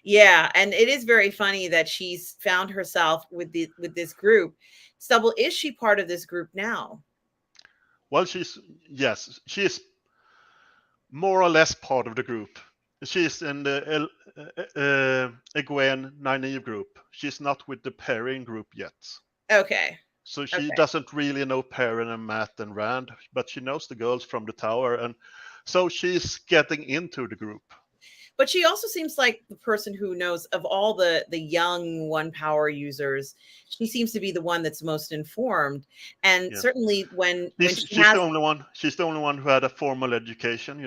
yeah, and it is very funny that she's found herself with this group. Stubble, is she part of this group now? Well, yes, she is more or less part of the group. She's in the Egwene Nynaeve group. She's not with the Perrin group yet. Okay. So she Okay. doesn't really know Perrin and Matt and Rand, but she knows the girls from the tower, and so she's getting into the group. But she also seems like the person who knows of all the young one power users. She seems to be the one that's most informed, and Yeah. certainly when She's, she she's the has. only one. She's the only one who had a formal education.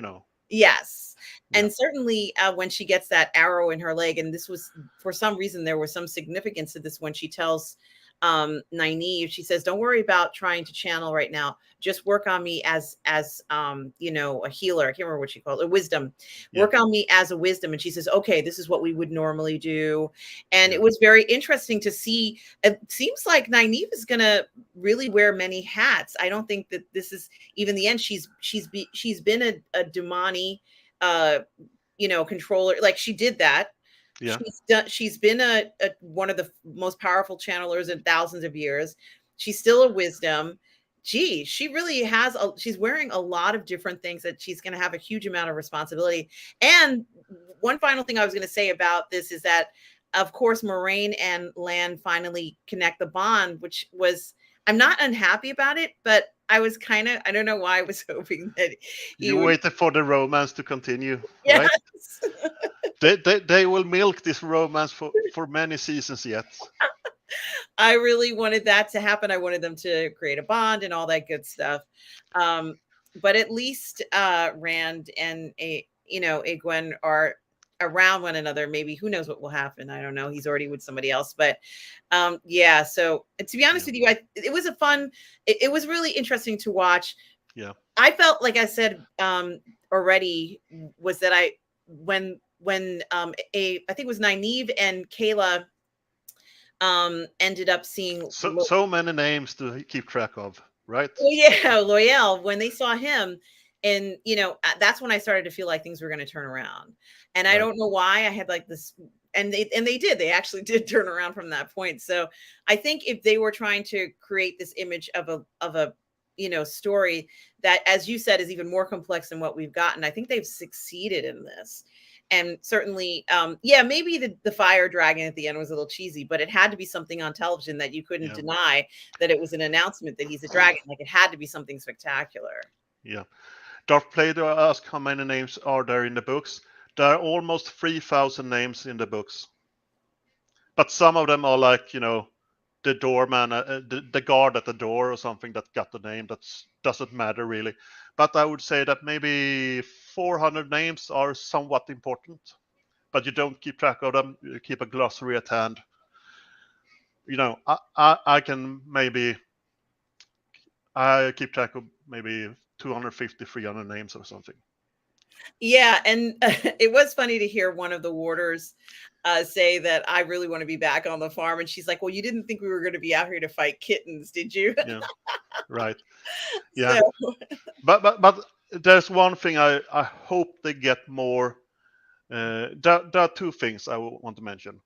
Yes. Yeah. And certainly when she gets that arrow in her leg, and this was for some reason there was some significance to this when she tells Nynaeve, she says, don't worry about trying to channel right now. Just work on me as you know, a healer. I can't remember what she called it, wisdom. Work on me as a wisdom. And she says, okay, this is what we would normally do. And it was very interesting to see. It seems like Nynaeve is gonna really wear many hats. I don't think that this is even the end. She's been a Dumani you know, controller. Like, she did that. Yeah. She's been a one of the most powerful channelers in thousands of years. She's still a wisdom. Gee, she really has she's wearing a lot of different things that she's going to have a huge amount of responsibility. And one final thing I was going to say about this is that, of course, Moraine and Lan finally connect the bond, which was, I'm not unhappy about it, but I was kind of, I don't know why I was hoping that you waited for the romance to continue, yes. right? They will milk this romance for many seasons yet. I really wanted that to happen. I wanted them to create a bond and all that good stuff. But at least Rand and Egwene are around one another. Maybe, who knows what will happen? I don't know. He's already with somebody else. But yeah. So to be honest with you, it was a fun. It was really interesting to watch. Yeah. I felt like I said already was that when I think it was Nynaeve and Kayla ended up seeing so many names to keep track of, right? Oh yeah, Loyal, when they saw him, and that's when I started to feel like things were going to turn around. And I don't know why I had like this, and they actually did turn around from that point. So I think if they were trying to create this image of a story that, as you said, is even more complex than what we've gotten, I think they've succeeded in this. And certainly, maybe the fire dragon at the end was a little cheesy, but it had to be something on television that you couldn't deny that it was an announcement that he's a dragon. Like, it had to be something spectacular. Yeah. Darth Plato asked how many names are there in the books. There are almost 3,000 names in the books. But some of them are like, the doorman, the guard at the door or something that got the name. That doesn't matter really. But I would say that maybe 400 names are somewhat important. But you don't keep track of them. You keep a glossary at hand. I can maybe, I keep track of maybe 250, 300 names or something. Yeah, and it was funny to hear one of the warders say that I really want to be back on the farm, and she's like, "Well, you didn't think we were going to be out here to fight kittens, did you?" Yeah, right. Yeah, so. but there's one thing I hope they get more. There are two things I want to mention.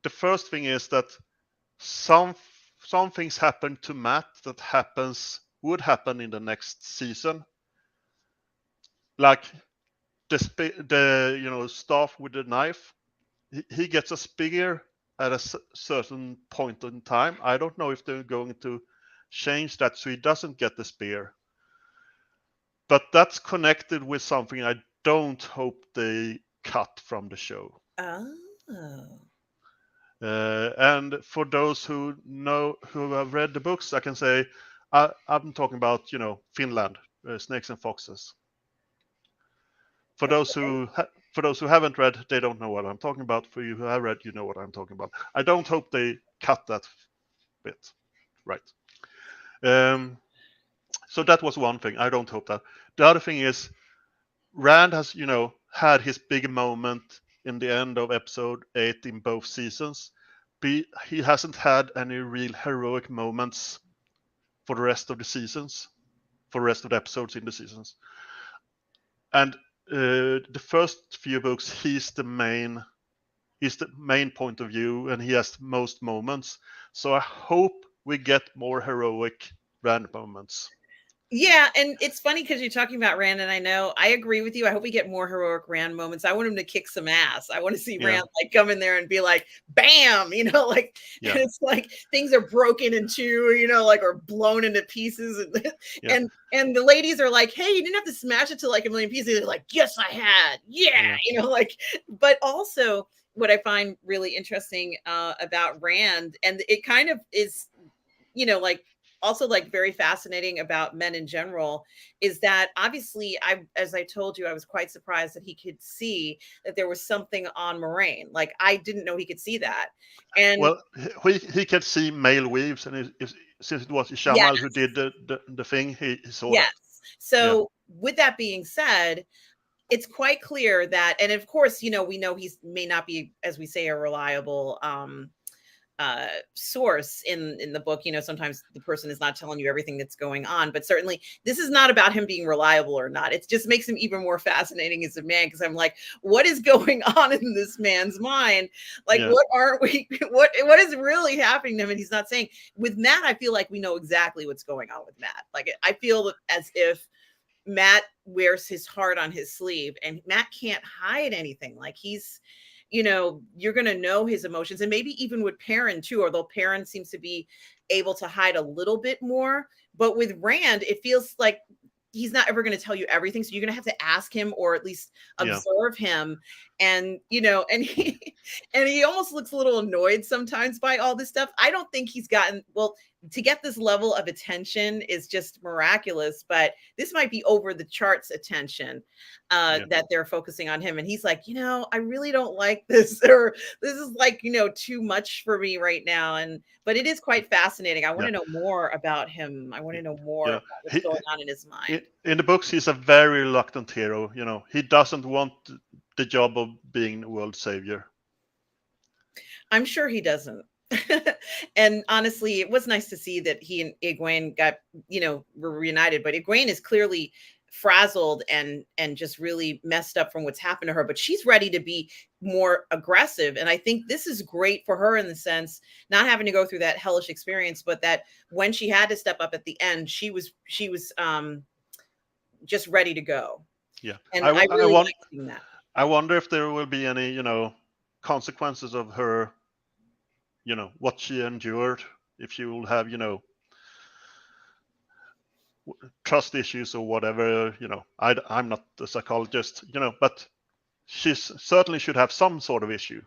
The first thing is that some things happen to Matt that would happen in the next season, like the staff with the knife. He gets a spear at a certain point in time. I don't know if they're going to change that so he doesn't get the spear, but that's connected with something I don't hope they cut from the show. Oh. And for those who have read the books, I can say I'm talking about Finland, Snakes and Foxes. For those who haven't read, they don't know what I'm talking about. For you who have read, you know what I'm talking about. I don't hope they cut that bit, right? So that was one thing. I don't hope that. The other thing is, Rand has had his big moment in the end of episode 8 in both seasons. He hasn't had any real heroic moments for the rest of the seasons, for the rest of the episodes in the seasons. And the first few books, he's the main point of view, and he has most moments. So I hope we get more heroic Rand moments. Yeah, and it's funny because you're talking about Rand, and I agree with you. I hope we get more heroic Rand moments. I want him to kick some ass. I want to see Rand like come in there and be like, "Bam!" And it's like things are broken in two, like, or blown into pieces, and the ladies are like, "Hey, you didn't have to smash it to like a million pieces." They're like, "Yes, I had." Yeah. But also what I find really interesting about Rand, and it kind of is, like, also like very fascinating about men in general is that obviously as I told you, I was quite surprised that he could see that there was something on Moraine. Like I didn't know he could see that. And Well, he can see male weaves, and since it was yes, Shamal who did the thing, he saw yes. that. Yeah, So with that being said, it's quite clear that, and of course, you know, we know he's may not be, as we say, a reliable source in the book. You know, sometimes the person is not telling you everything that's going on, but certainly this is not about him being reliable or not. It just makes him even more fascinating as a man, because I'm like, what is going on in this man's mind? Like, yeah, what aren't we, what is really happening to him? And he's not saying. With Matt, I feel like we know exactly what's going on with Matt. Like I feel as if Matt wears his heart on his sleeve, and Matt can't hide anything. Like he's, you know, you're going to know his emotions, and maybe even with Perrin too, although Perrin seems to be able to hide a little bit more. But with Rand, it feels like he's not ever going to tell you everything. So you're going to have to ask him, or at least yeah, observe him. And, you know, and he almost looks a little annoyed sometimes by all this stuff. I don't think he's gotten, well, to get this level of attention is just miraculous, but this might be over the charts attention that they're focusing on him. And he's like, you know, I really don't like this, or this is like, you know, too much for me right now. And, but it is quite fascinating. I want yeah, to know more about him. I want to know more yeah. about what's going on in his mind. In the books, he's a very reluctant hero. You know, he doesn't want the job of being the world savior. I'm sure he doesn't. And honestly, it was nice to see that he and Egwene got, you know, were reunited, but Egwene is clearly frazzled and just really messed up from what's happened to her, but she's ready to be more aggressive. And I think this is great for her in the sense, not having to go through that hellish experience, but that when she had to step up at the end, she was just ready to go. Yeah, And I really like seeing that. I wonder if there will be any, you know, consequences of her, you know, what she endured, if she will have, you know, trust issues or whatever. You know, I'm not a psychologist, you know, but she certainly should have some sort of issue.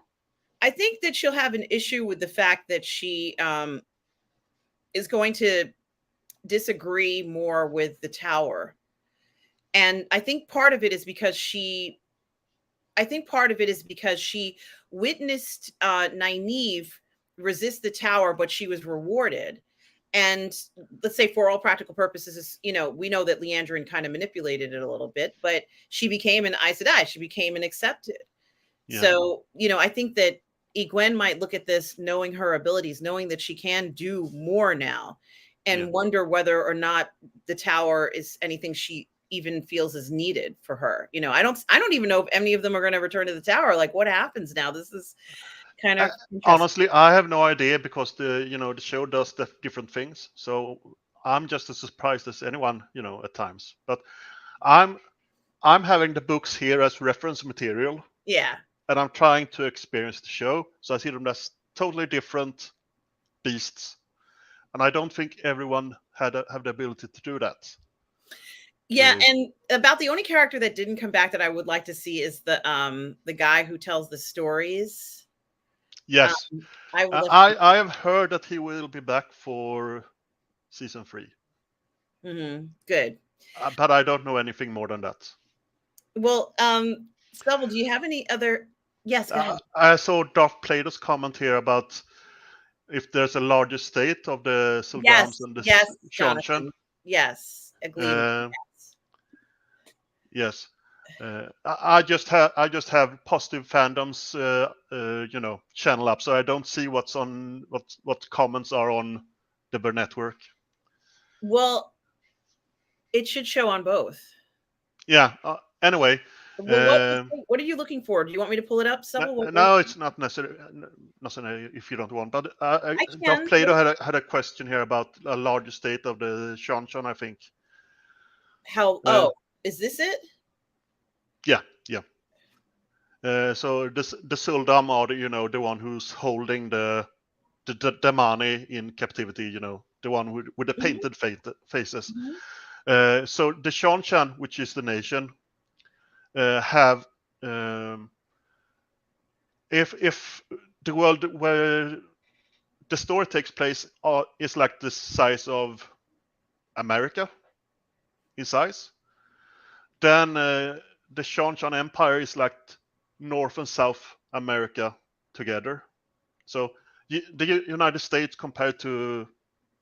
I think that she'll have an issue with the fact that she is going to disagree more with the tower. And I think part of it is because she witnessed Nynaeve resist the tower, but she was rewarded. And let's say for all practical purposes, you know, we know that Leandrin kind of manipulated it a little bit, but she became an Aes Sedai. She became an accepted. Yeah. So, you know, I think that Egwene might look at this, knowing her abilities, knowing that she can do more now, and wonder whether or not the tower is anything she even feels is needed for her. You know, I don't even know if any of them are going to return to the tower. Like, what happens now? This is kind of honestly, I have no idea, because the show does the different things. So I'm just as surprised as anyone, you know, at times. But I'm having the books here as reference material. Yeah. And I'm trying to experience the show, so I see them as totally different beasts, and I don't think everyone have the ability to do that. Yeah, and about the only character that didn't come back that I would like to see is the guy who tells the stories. Yes, I have heard that he will be back for season 3. Good, but I don't know anything more than that. Well, Stubble, do you have any other? Yes, go ahead. I saw Darth Plato's comment here about if there's a larger state of the Sildams and the Shanshan. Yes, agreed. Yes. I just have positive fandoms, you know, channel up, so I don't see what comments are on the Burnettwork. Well, it should show on both. Yeah. Anyway. Well, what are you looking for? Do you want me to pull it up? No, it's not necessary if you don't want. But Darth Plato had a question here about a larger state of the Shanshan, I think. How? Is this it? Yeah. So the Sildam are the one who's holding the money in captivity. You know, the one with the painted faces. So the Shanshan, which is the nation, have if the world were the story takes place is like the size of America in size. Then the Shanshan Empire is like North and South America together. So the United States compared to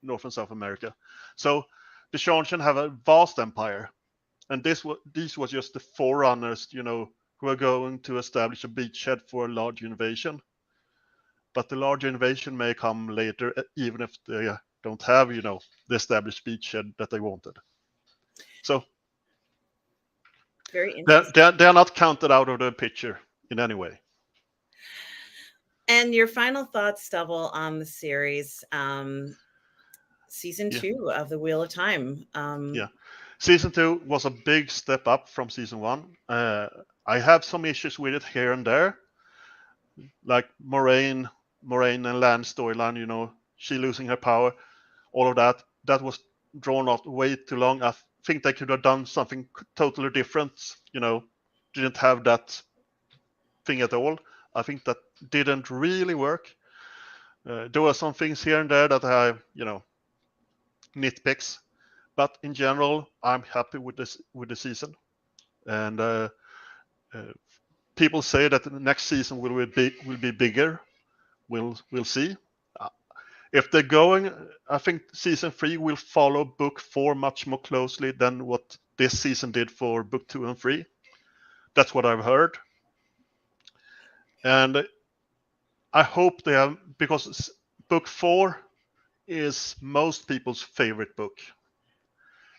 North and South America. So the Shanshan have a vast empire, and these was just the forerunners, who are going to establish a beachhead for a large invasion. But the larger invasion may come later, even if they don't have, the established beachhead that they wanted. So very interesting. they're not counted out of the picture in any way. And your final thoughts, Stubble, on the series, season 2 of The Wheel of Time. Yeah, season 2 was a big step up from season 1. I have some issues with it here and there, like Moraine and Land's storyline. She losing her power, all of that. That was drawn out way too long. I think they could have done something totally different. Didn't have that thing at all. I think that didn't really work. There were some things here and there that I, nitpicks, but in general, I'm happy with the season. And people say that the next season will be bigger. We'll see. If they're going, I think season 3 will follow book 4 much more closely than what this season did for book 2 and 3. That's what I've heard. And I hope they have, because book 4 is most people's favorite book.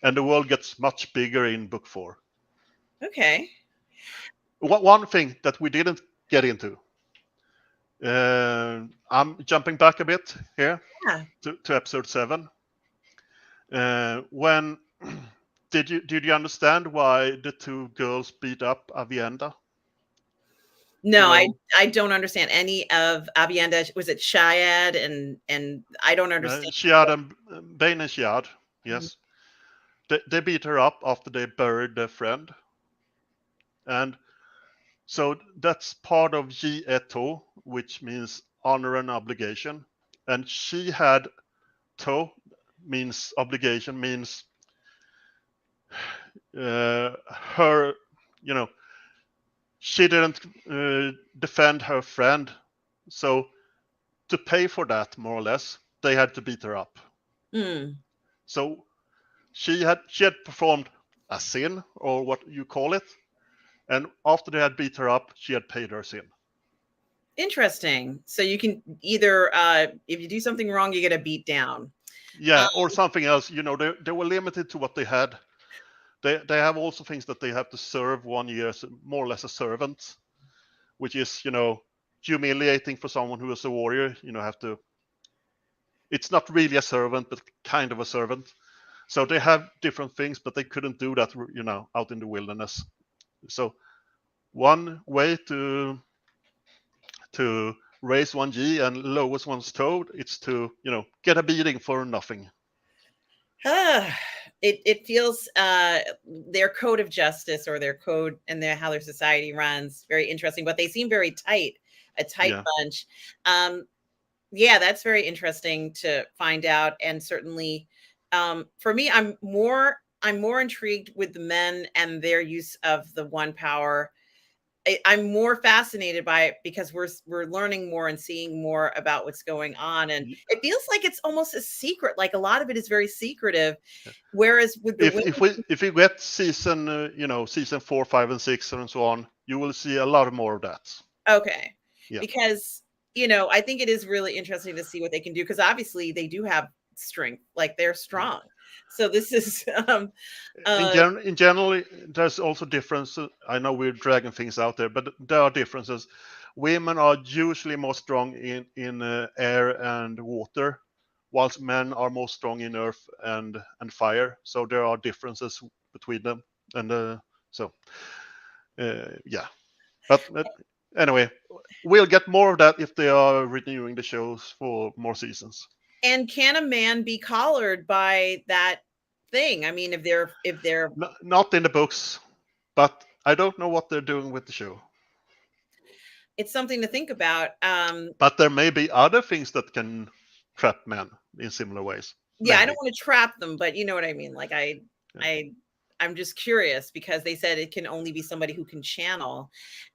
And the world gets much bigger in book 4. Okay. One thing that we didn't get into, I'm jumping back a bit here to episode 7. When did you understand why the 2 girls beat up Avienda? No, I don't understand any of Avienda. Was it Shiad and I don't understand. Shiad and Bane and Shiad, yes. They beat her up after they buried their friend. And so that's part of Ji Eto, which means honor and obligation. And she had To, means obligation, means her, she didn't defend her friend. So to pay for that, more or less, they had to beat her up. So she had performed a sin, or what you call it. And after they had beat her up, she had paid her sin. Interesting. So you can either, if you do something wrong, you get a beat down. Yeah, or something else. They were limited to what they had. They have also things that they have to serve 1 year, as more or less a servant, which is, humiliating for someone who is a warrior. Have to. It's not really a servant, but kind of a servant. So they have different things, but they couldn't do that, out in the wilderness. So one way to raise 1G and lower one's toad, it's to, get a beating for nothing. It feels their code of justice, or their code and how their society runs, very interesting, but they seem very tight, a tight bunch. Yeah, that's very interesting to find out. And certainly for me, I'm more intrigued with the men and their use of the one power. I'm more fascinated by it because we're learning more and seeing more about what's going on, and it feels like it's almost a secret. Like a lot of it is very secretive. Whereas with the if we get season season 4, 5, and 6 and so on, you will see a lot more of that. Okay, because I think it is really interesting to see what they can do, because obviously they do have strength, like they're strong. So this is in general, there's also differences. I know we're dragging things out there, but there are differences. Women are usually more strong in air and water, whilst men are more strong in earth and fire. So there are differences between them, and yeah. But anyway, we'll get more of that if they are renewing the shows for more seasons. And can a man be collared by that thing? I mean, if they're not in the books, but I don't know what they're doing with the show. It's something to think about. But there may be other things that can trap men in similar ways. Yeah, I Mainly. don't want to trap them, but you know what I mean. Like I'm just curious because they said it can only be somebody who can channel.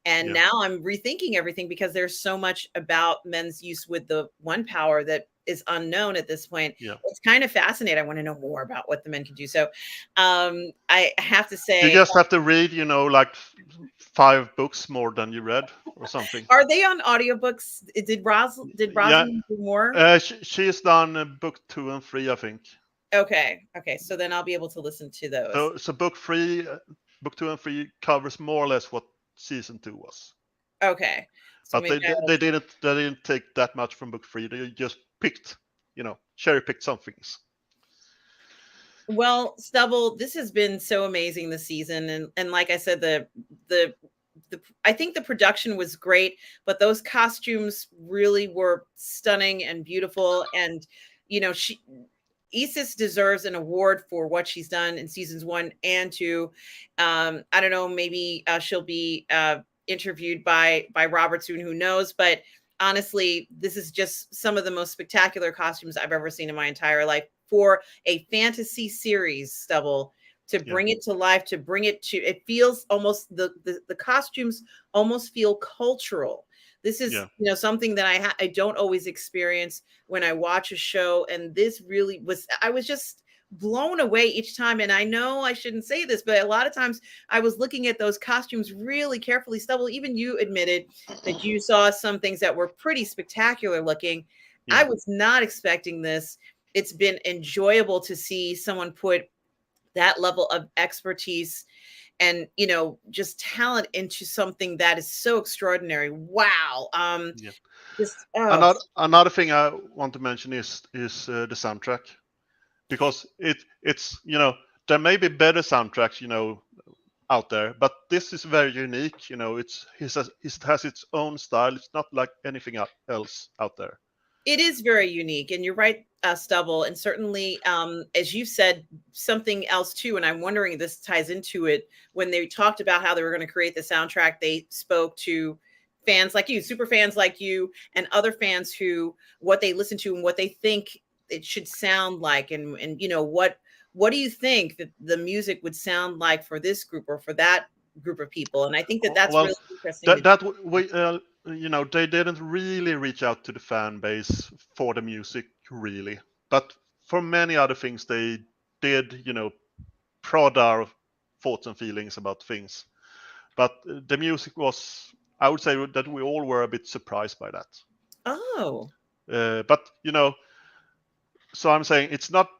And Yeah. now I'm rethinking everything because there's so much about men's use with the one power that is unknown at this point. Yeah. It's kind of fascinating. I want to know more about what the men can do. So I have to You say, just have to read, like 5 books more than you read or something. are they on audiobooks? Did Yeah. Rosalind do more? She's done book 2 and 3, I think. Okay. So then I'll be able to listen to those. So book 2 and 3 covers more or less what season 2 was. Okay. So But maybe they didn't take that much from book 3. They just picked, cherry picked some things. Well, Stubble, this has been so amazing this season, and like I said, the I think the production was great, but those costumes really were stunning and beautiful, and Isis deserves an award for what she's done in seasons 1 and 2. I don't know, maybe she'll be interviewed by Robert soon, who knows, but honestly, this is just some of the most spectacular costumes I've ever seen in my entire life for a fantasy series, Stubble, to bring it to life, to bring it to, it feels almost, the costumes almost feel cultural. This is, something that I don't always experience when I watch a show. And this really was, I was just blown away each time. And I know I shouldn't say this, but a lot of times I was looking at those costumes really carefully. Stubble, even you admitted that you saw some things that were pretty spectacular looking. Yeah. I was not expecting this. It's been enjoyable to see someone put that level of expertise and just talent into something that is so extraordinary. Wow. Another thing I want to mention is the soundtrack, because it's there may be better soundtracks out there, but this is very unique. It has its own style. It's not like anything else out there. It is very unique, and you're right, Stubble. And certainly, as you said, something else too, and I'm wondering if this ties into it. When they talked about how they were going to create the soundtrack, they spoke to fans like you, super fans like you, and other fans who, what they listen to and what they think it should sound like. And what do you think that the music would sound like for this group or for that group of people? And I think that's really interesting. They didn't really reach out to the fan base for the music, really. But for many other things, they did, prod our thoughts and feelings about things. But the music was, I would say that we all were a bit surprised by that. Oh. But, so I'm saying it's not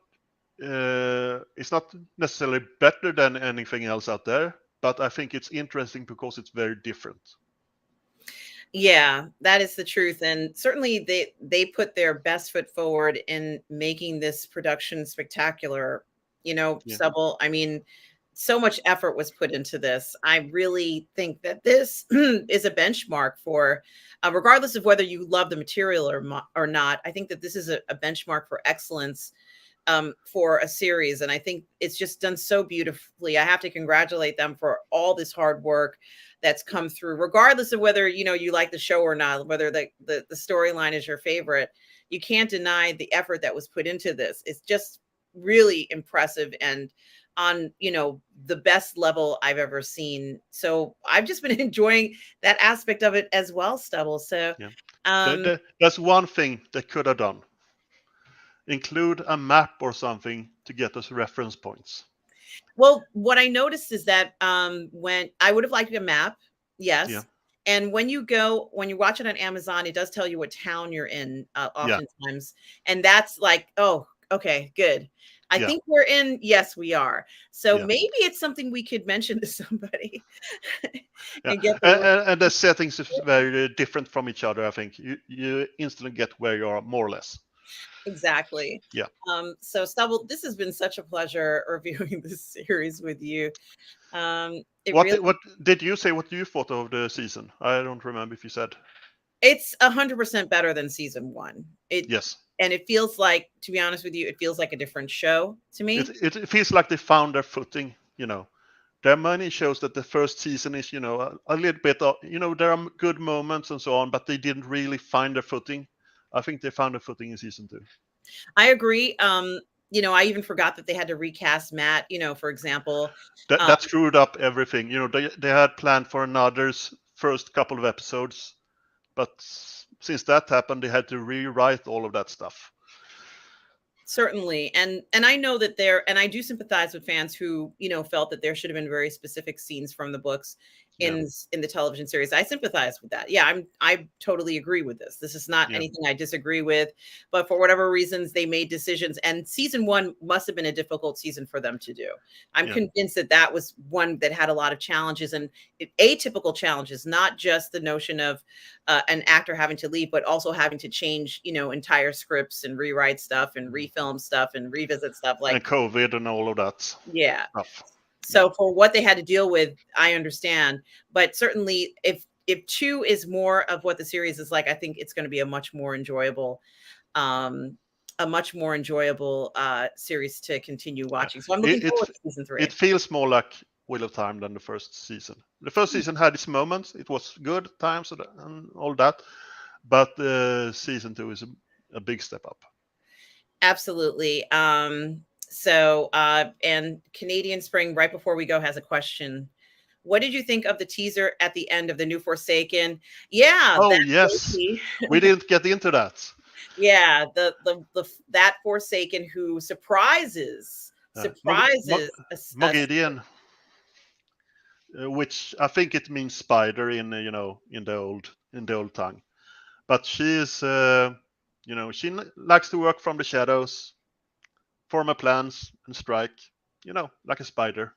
necessarily better than anything else out there, but I think it's interesting because it's very different. Yeah, that is the truth. And certainly they put their best foot forward in making this production spectacular. Stubble, I mean, so much effort was put into this. I really think that this is a benchmark for, regardless of whether you love the material or not, I think that this is a benchmark for excellence for a series. And I think it's just done so beautifully. I have to congratulate them for all this hard work that's come through, regardless of whether, you like the show or not, whether the storyline is your favorite. You can't deny the effort that was put into this. It's just really impressive and on, the best level I've ever seen. So I've just been enjoying that aspect of it as well, Stubble. So that's one thing they could have done. Include a map or something to get us reference points. Well, what I noticed is that when I would have liked a map, yes. Yeah. And when you watch it on Amazon, it does tell you what town you're in oftentimes. And that's like, oh, okay, good. I think we're in, yes, we are. So maybe it's something we could mention to somebody. and the settings is very different from each other, I think. You instantly get where you are, more or less. Exactly. Yeah. So Stubble, this has been such a pleasure reviewing this series with you. What did you say? What you thought of the season? I don't remember if you said. It's 100% better than season 1. Yes. And it feels like, to be honest with you, it feels like a different show to me. It feels like they found their footing. There are many shows that the first season is, a little bit of, there are good moments and so on, but they didn't really find their footing. I think they found a footing in season 2. I agree. I even forgot that they had to recast Matt, for example. That screwed up everything. They had planned for another's first couple of episodes, but since that happened, they had to rewrite all of that stuff. Certainly. And I know that and I do sympathize with fans who, felt that there should have been very specific scenes from the books in the television series. I sympathize with that. Yeah, I totally agree with this. This is not anything I disagree with, but for whatever reasons they made decisions, and season 1 must have been a difficult season for them to do. I'm convinced that was one that had a lot of challenges, and atypical challenges, not just the notion of an actor having to leave, but also having to change, entire scripts and rewrite stuff and refilm stuff and revisit stuff and COVID and all of that. Yeah. Stuff. So for what they had to deal with, I understand. But certainly if 2 is more of what the series is like, I think it's going to be a much more enjoyable series to continue watching. So I'm looking forward to season 3. It feels more like Wheel of Time than the first season. The first season had its moments. It was good times and all that. But season 2 is a big step up. Absolutely. And Canadian Spring, right before we go, has a question. What did you think of the teaser at the end of the new Forsaken? Yeah. Oh, yes. We didn't get into that. Yeah. That Forsaken who surprises Moghedian, which I think it means spider in the old tongue. But she is, she likes to work from the shadows, form a plans and strike, like a spider.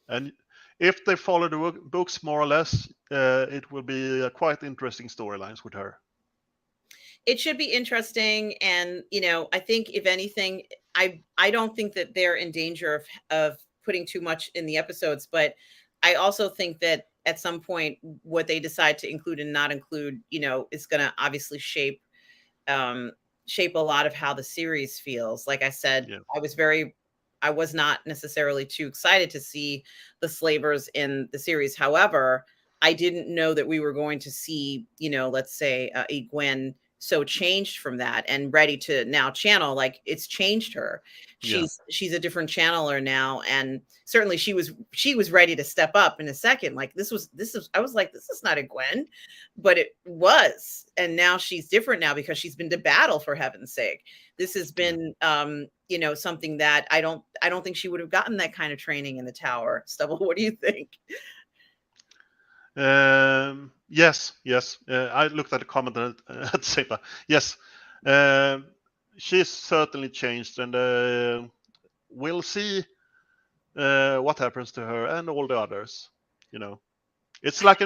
And if they follow the books more or less, it will be quite interesting storylines with her. It should be interesting. And, I think if anything, I don't think that they're in danger of putting too much in the episodes, but I also think that at some point what they decide to include and not include, is going to obviously shape a lot of how the series feels. Like I said, I was not necessarily too excited to see the slavers in the series. However, I didn't know that we were going to see, let's say a Gwen so changed from that and ready to now channel. Like, it's changed her. She's a different channeler now, and certainly she was ready to step up in a second. Like, I was like, this is not a Gwen, but it was. And now she's different now because she's been to battle, for heaven's sake. This has been something that I don't think she would have gotten that kind of training in the tower. Stubble, what do you think? Yes. I looked at the comment at the same time. Yes, she's certainly changed, and we'll see what happens to her and all the others. It's like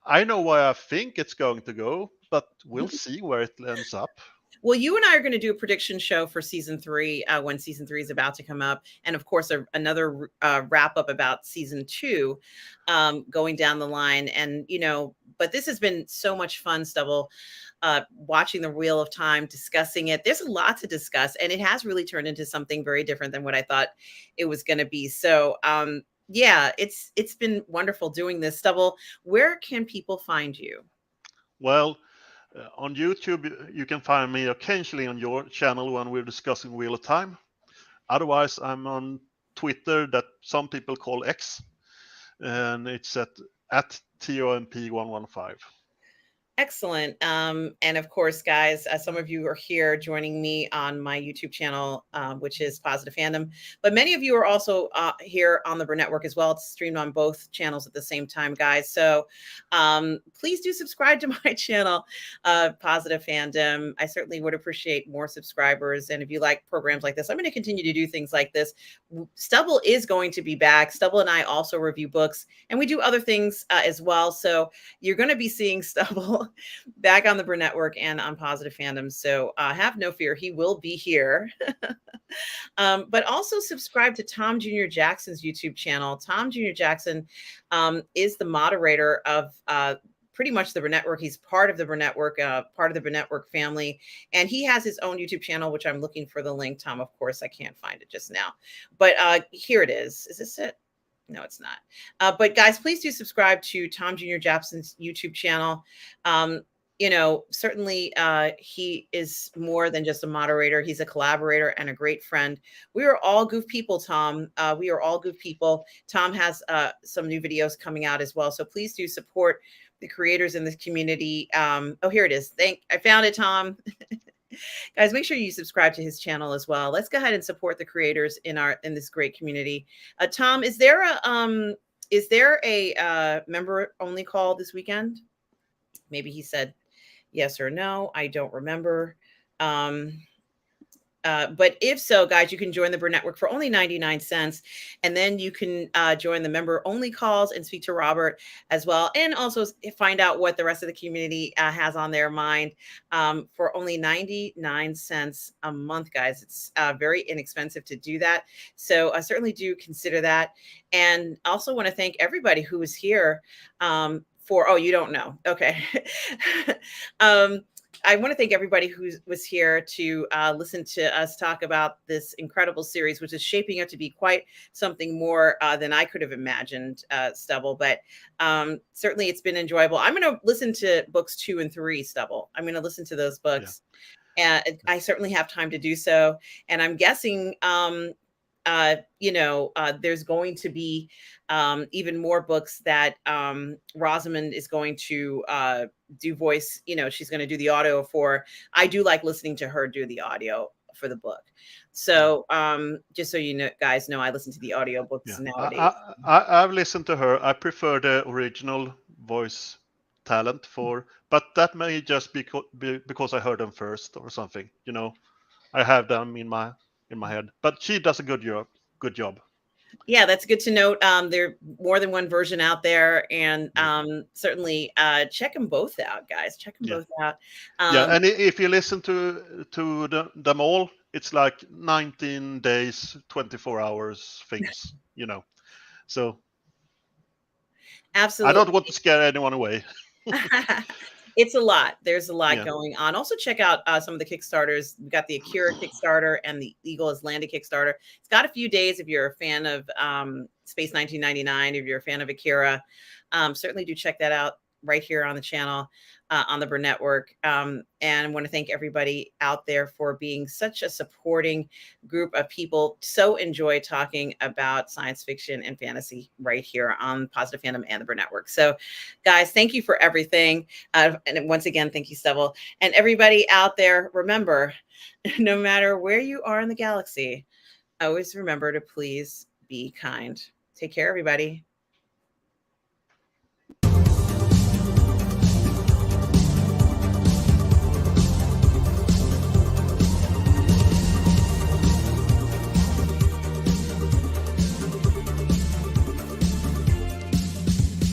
I know where I think it's going to go, but we'll see where it ends up. Well, you and I are going to do a prediction show for season 3 when season 3 is about to come up. And of course, another wrap up about season 2 going down the line. And, but this has been so much fun, Stubble, watching the Wheel of Time, discussing it. There's a lot to discuss, and it has really turned into something very different than what I thought it was going to be. So, yeah, it's been wonderful doing this. Stubble, where can people find you? Well, on YouTube, you can find me occasionally on your channel when we're discussing Wheel of Time. Otherwise, I'm on Twitter, that some people call X, and it's at TOMP115. Excellent. And of course, guys, some of you are here joining me on my YouTube channel, which is Positive Fandom. But many of you are also here on the Burnettwork as well. It's streamed on both channels at the same time, guys. So please do subscribe to my channel, Positive Fandom. I certainly would appreciate more subscribers. And if you like programs like this, I'm going to continue to do things like this. Stubble is going to be back. Stubble and I also review books, and we do other things as well. So you're going to be seeing Stubble back on the Burnettwork and on Positive Fandom. So have no fear, he will be here. But also subscribe to Tom Jr. Jackson's YouTube channel. Tom Jr. Jackson is the moderator of pretty much the Burnettwork. He's part of the Burnettwork, part of the Burnettwork family. And he has his own YouTube channel, which I'm looking for the link, Tom. Of course, I can't find it just now. But here it is. Is this it? No, it's not. But guys, please do subscribe to Tom Jr. Japson's YouTube channel. You know, certainly he is more than just a moderator. He's a collaborator and a great friend. We are all goof people, Tom. We are all goof people. Tom has some new videos coming out as well. So please do support the creators in this community. Oh, here it is. I found it, Tom. Guys, make sure you subscribe to his channel as well. Let's go ahead and support the creators in this great community. Tom, is there a member only call this weekend? Maybe he said yes or no. I don't remember. But if so, guys, you can join the Burnettwork for only 99 cents. And then you can join the member only calls and speak to Robert as well. And also find out what the rest of the community has on their mind for only 99 cents a month, guys. It's very inexpensive to do that. So I certainly do consider that. And also want to thank everybody who was here oh, you don't know. Okay. I want to thank everybody who was here to listen to us talk about this incredible series, which is shaping up to be quite something more than I could have imagined, Stubble. But certainly it's been enjoyable. I'm going to listen to books 2 and 3, Stubble. I'm going to listen to those books. Yeah. And I certainly have time to do so. And I'm guessing, there's going to be even more books that Rosamund is going to do voice. You know, she's going to do the audio for. I do like listening to her do the audio for the book. So just so you know, guys know, I listen to the audio books nowadays. I've listened to her. I prefer the original voice talent but that may just be because I heard them first or something. You know, I have them in my head, but she does a good job. Yeah, that's good to note. There are more than one version out there, and certainly check them both out, guys. Check them both out. And if you listen to them all, it's like 19 days, 24 hours things, you know. So absolutely, I don't want to scare anyone away. It's a lot. There's a lot going on. Also, check out some of the Kickstarters. We've got the Akira Kickstarter and the Eagle Has Landed Kickstarter. It's got a few days if you're a fan of Space 1999, if you're a fan of Akira. Certainly do check that out right here on the channel, on the Burnettwork. And I want to thank everybody out there for being such a supporting group of people. So enjoy talking about science fiction and fantasy right here on Positive Fandom and the Burnettwork. So guys, thank you for everything. And once again, thank you, Stubble. And everybody out there, remember, no matter where you are in the galaxy, always remember to please be kind. Take care, everybody.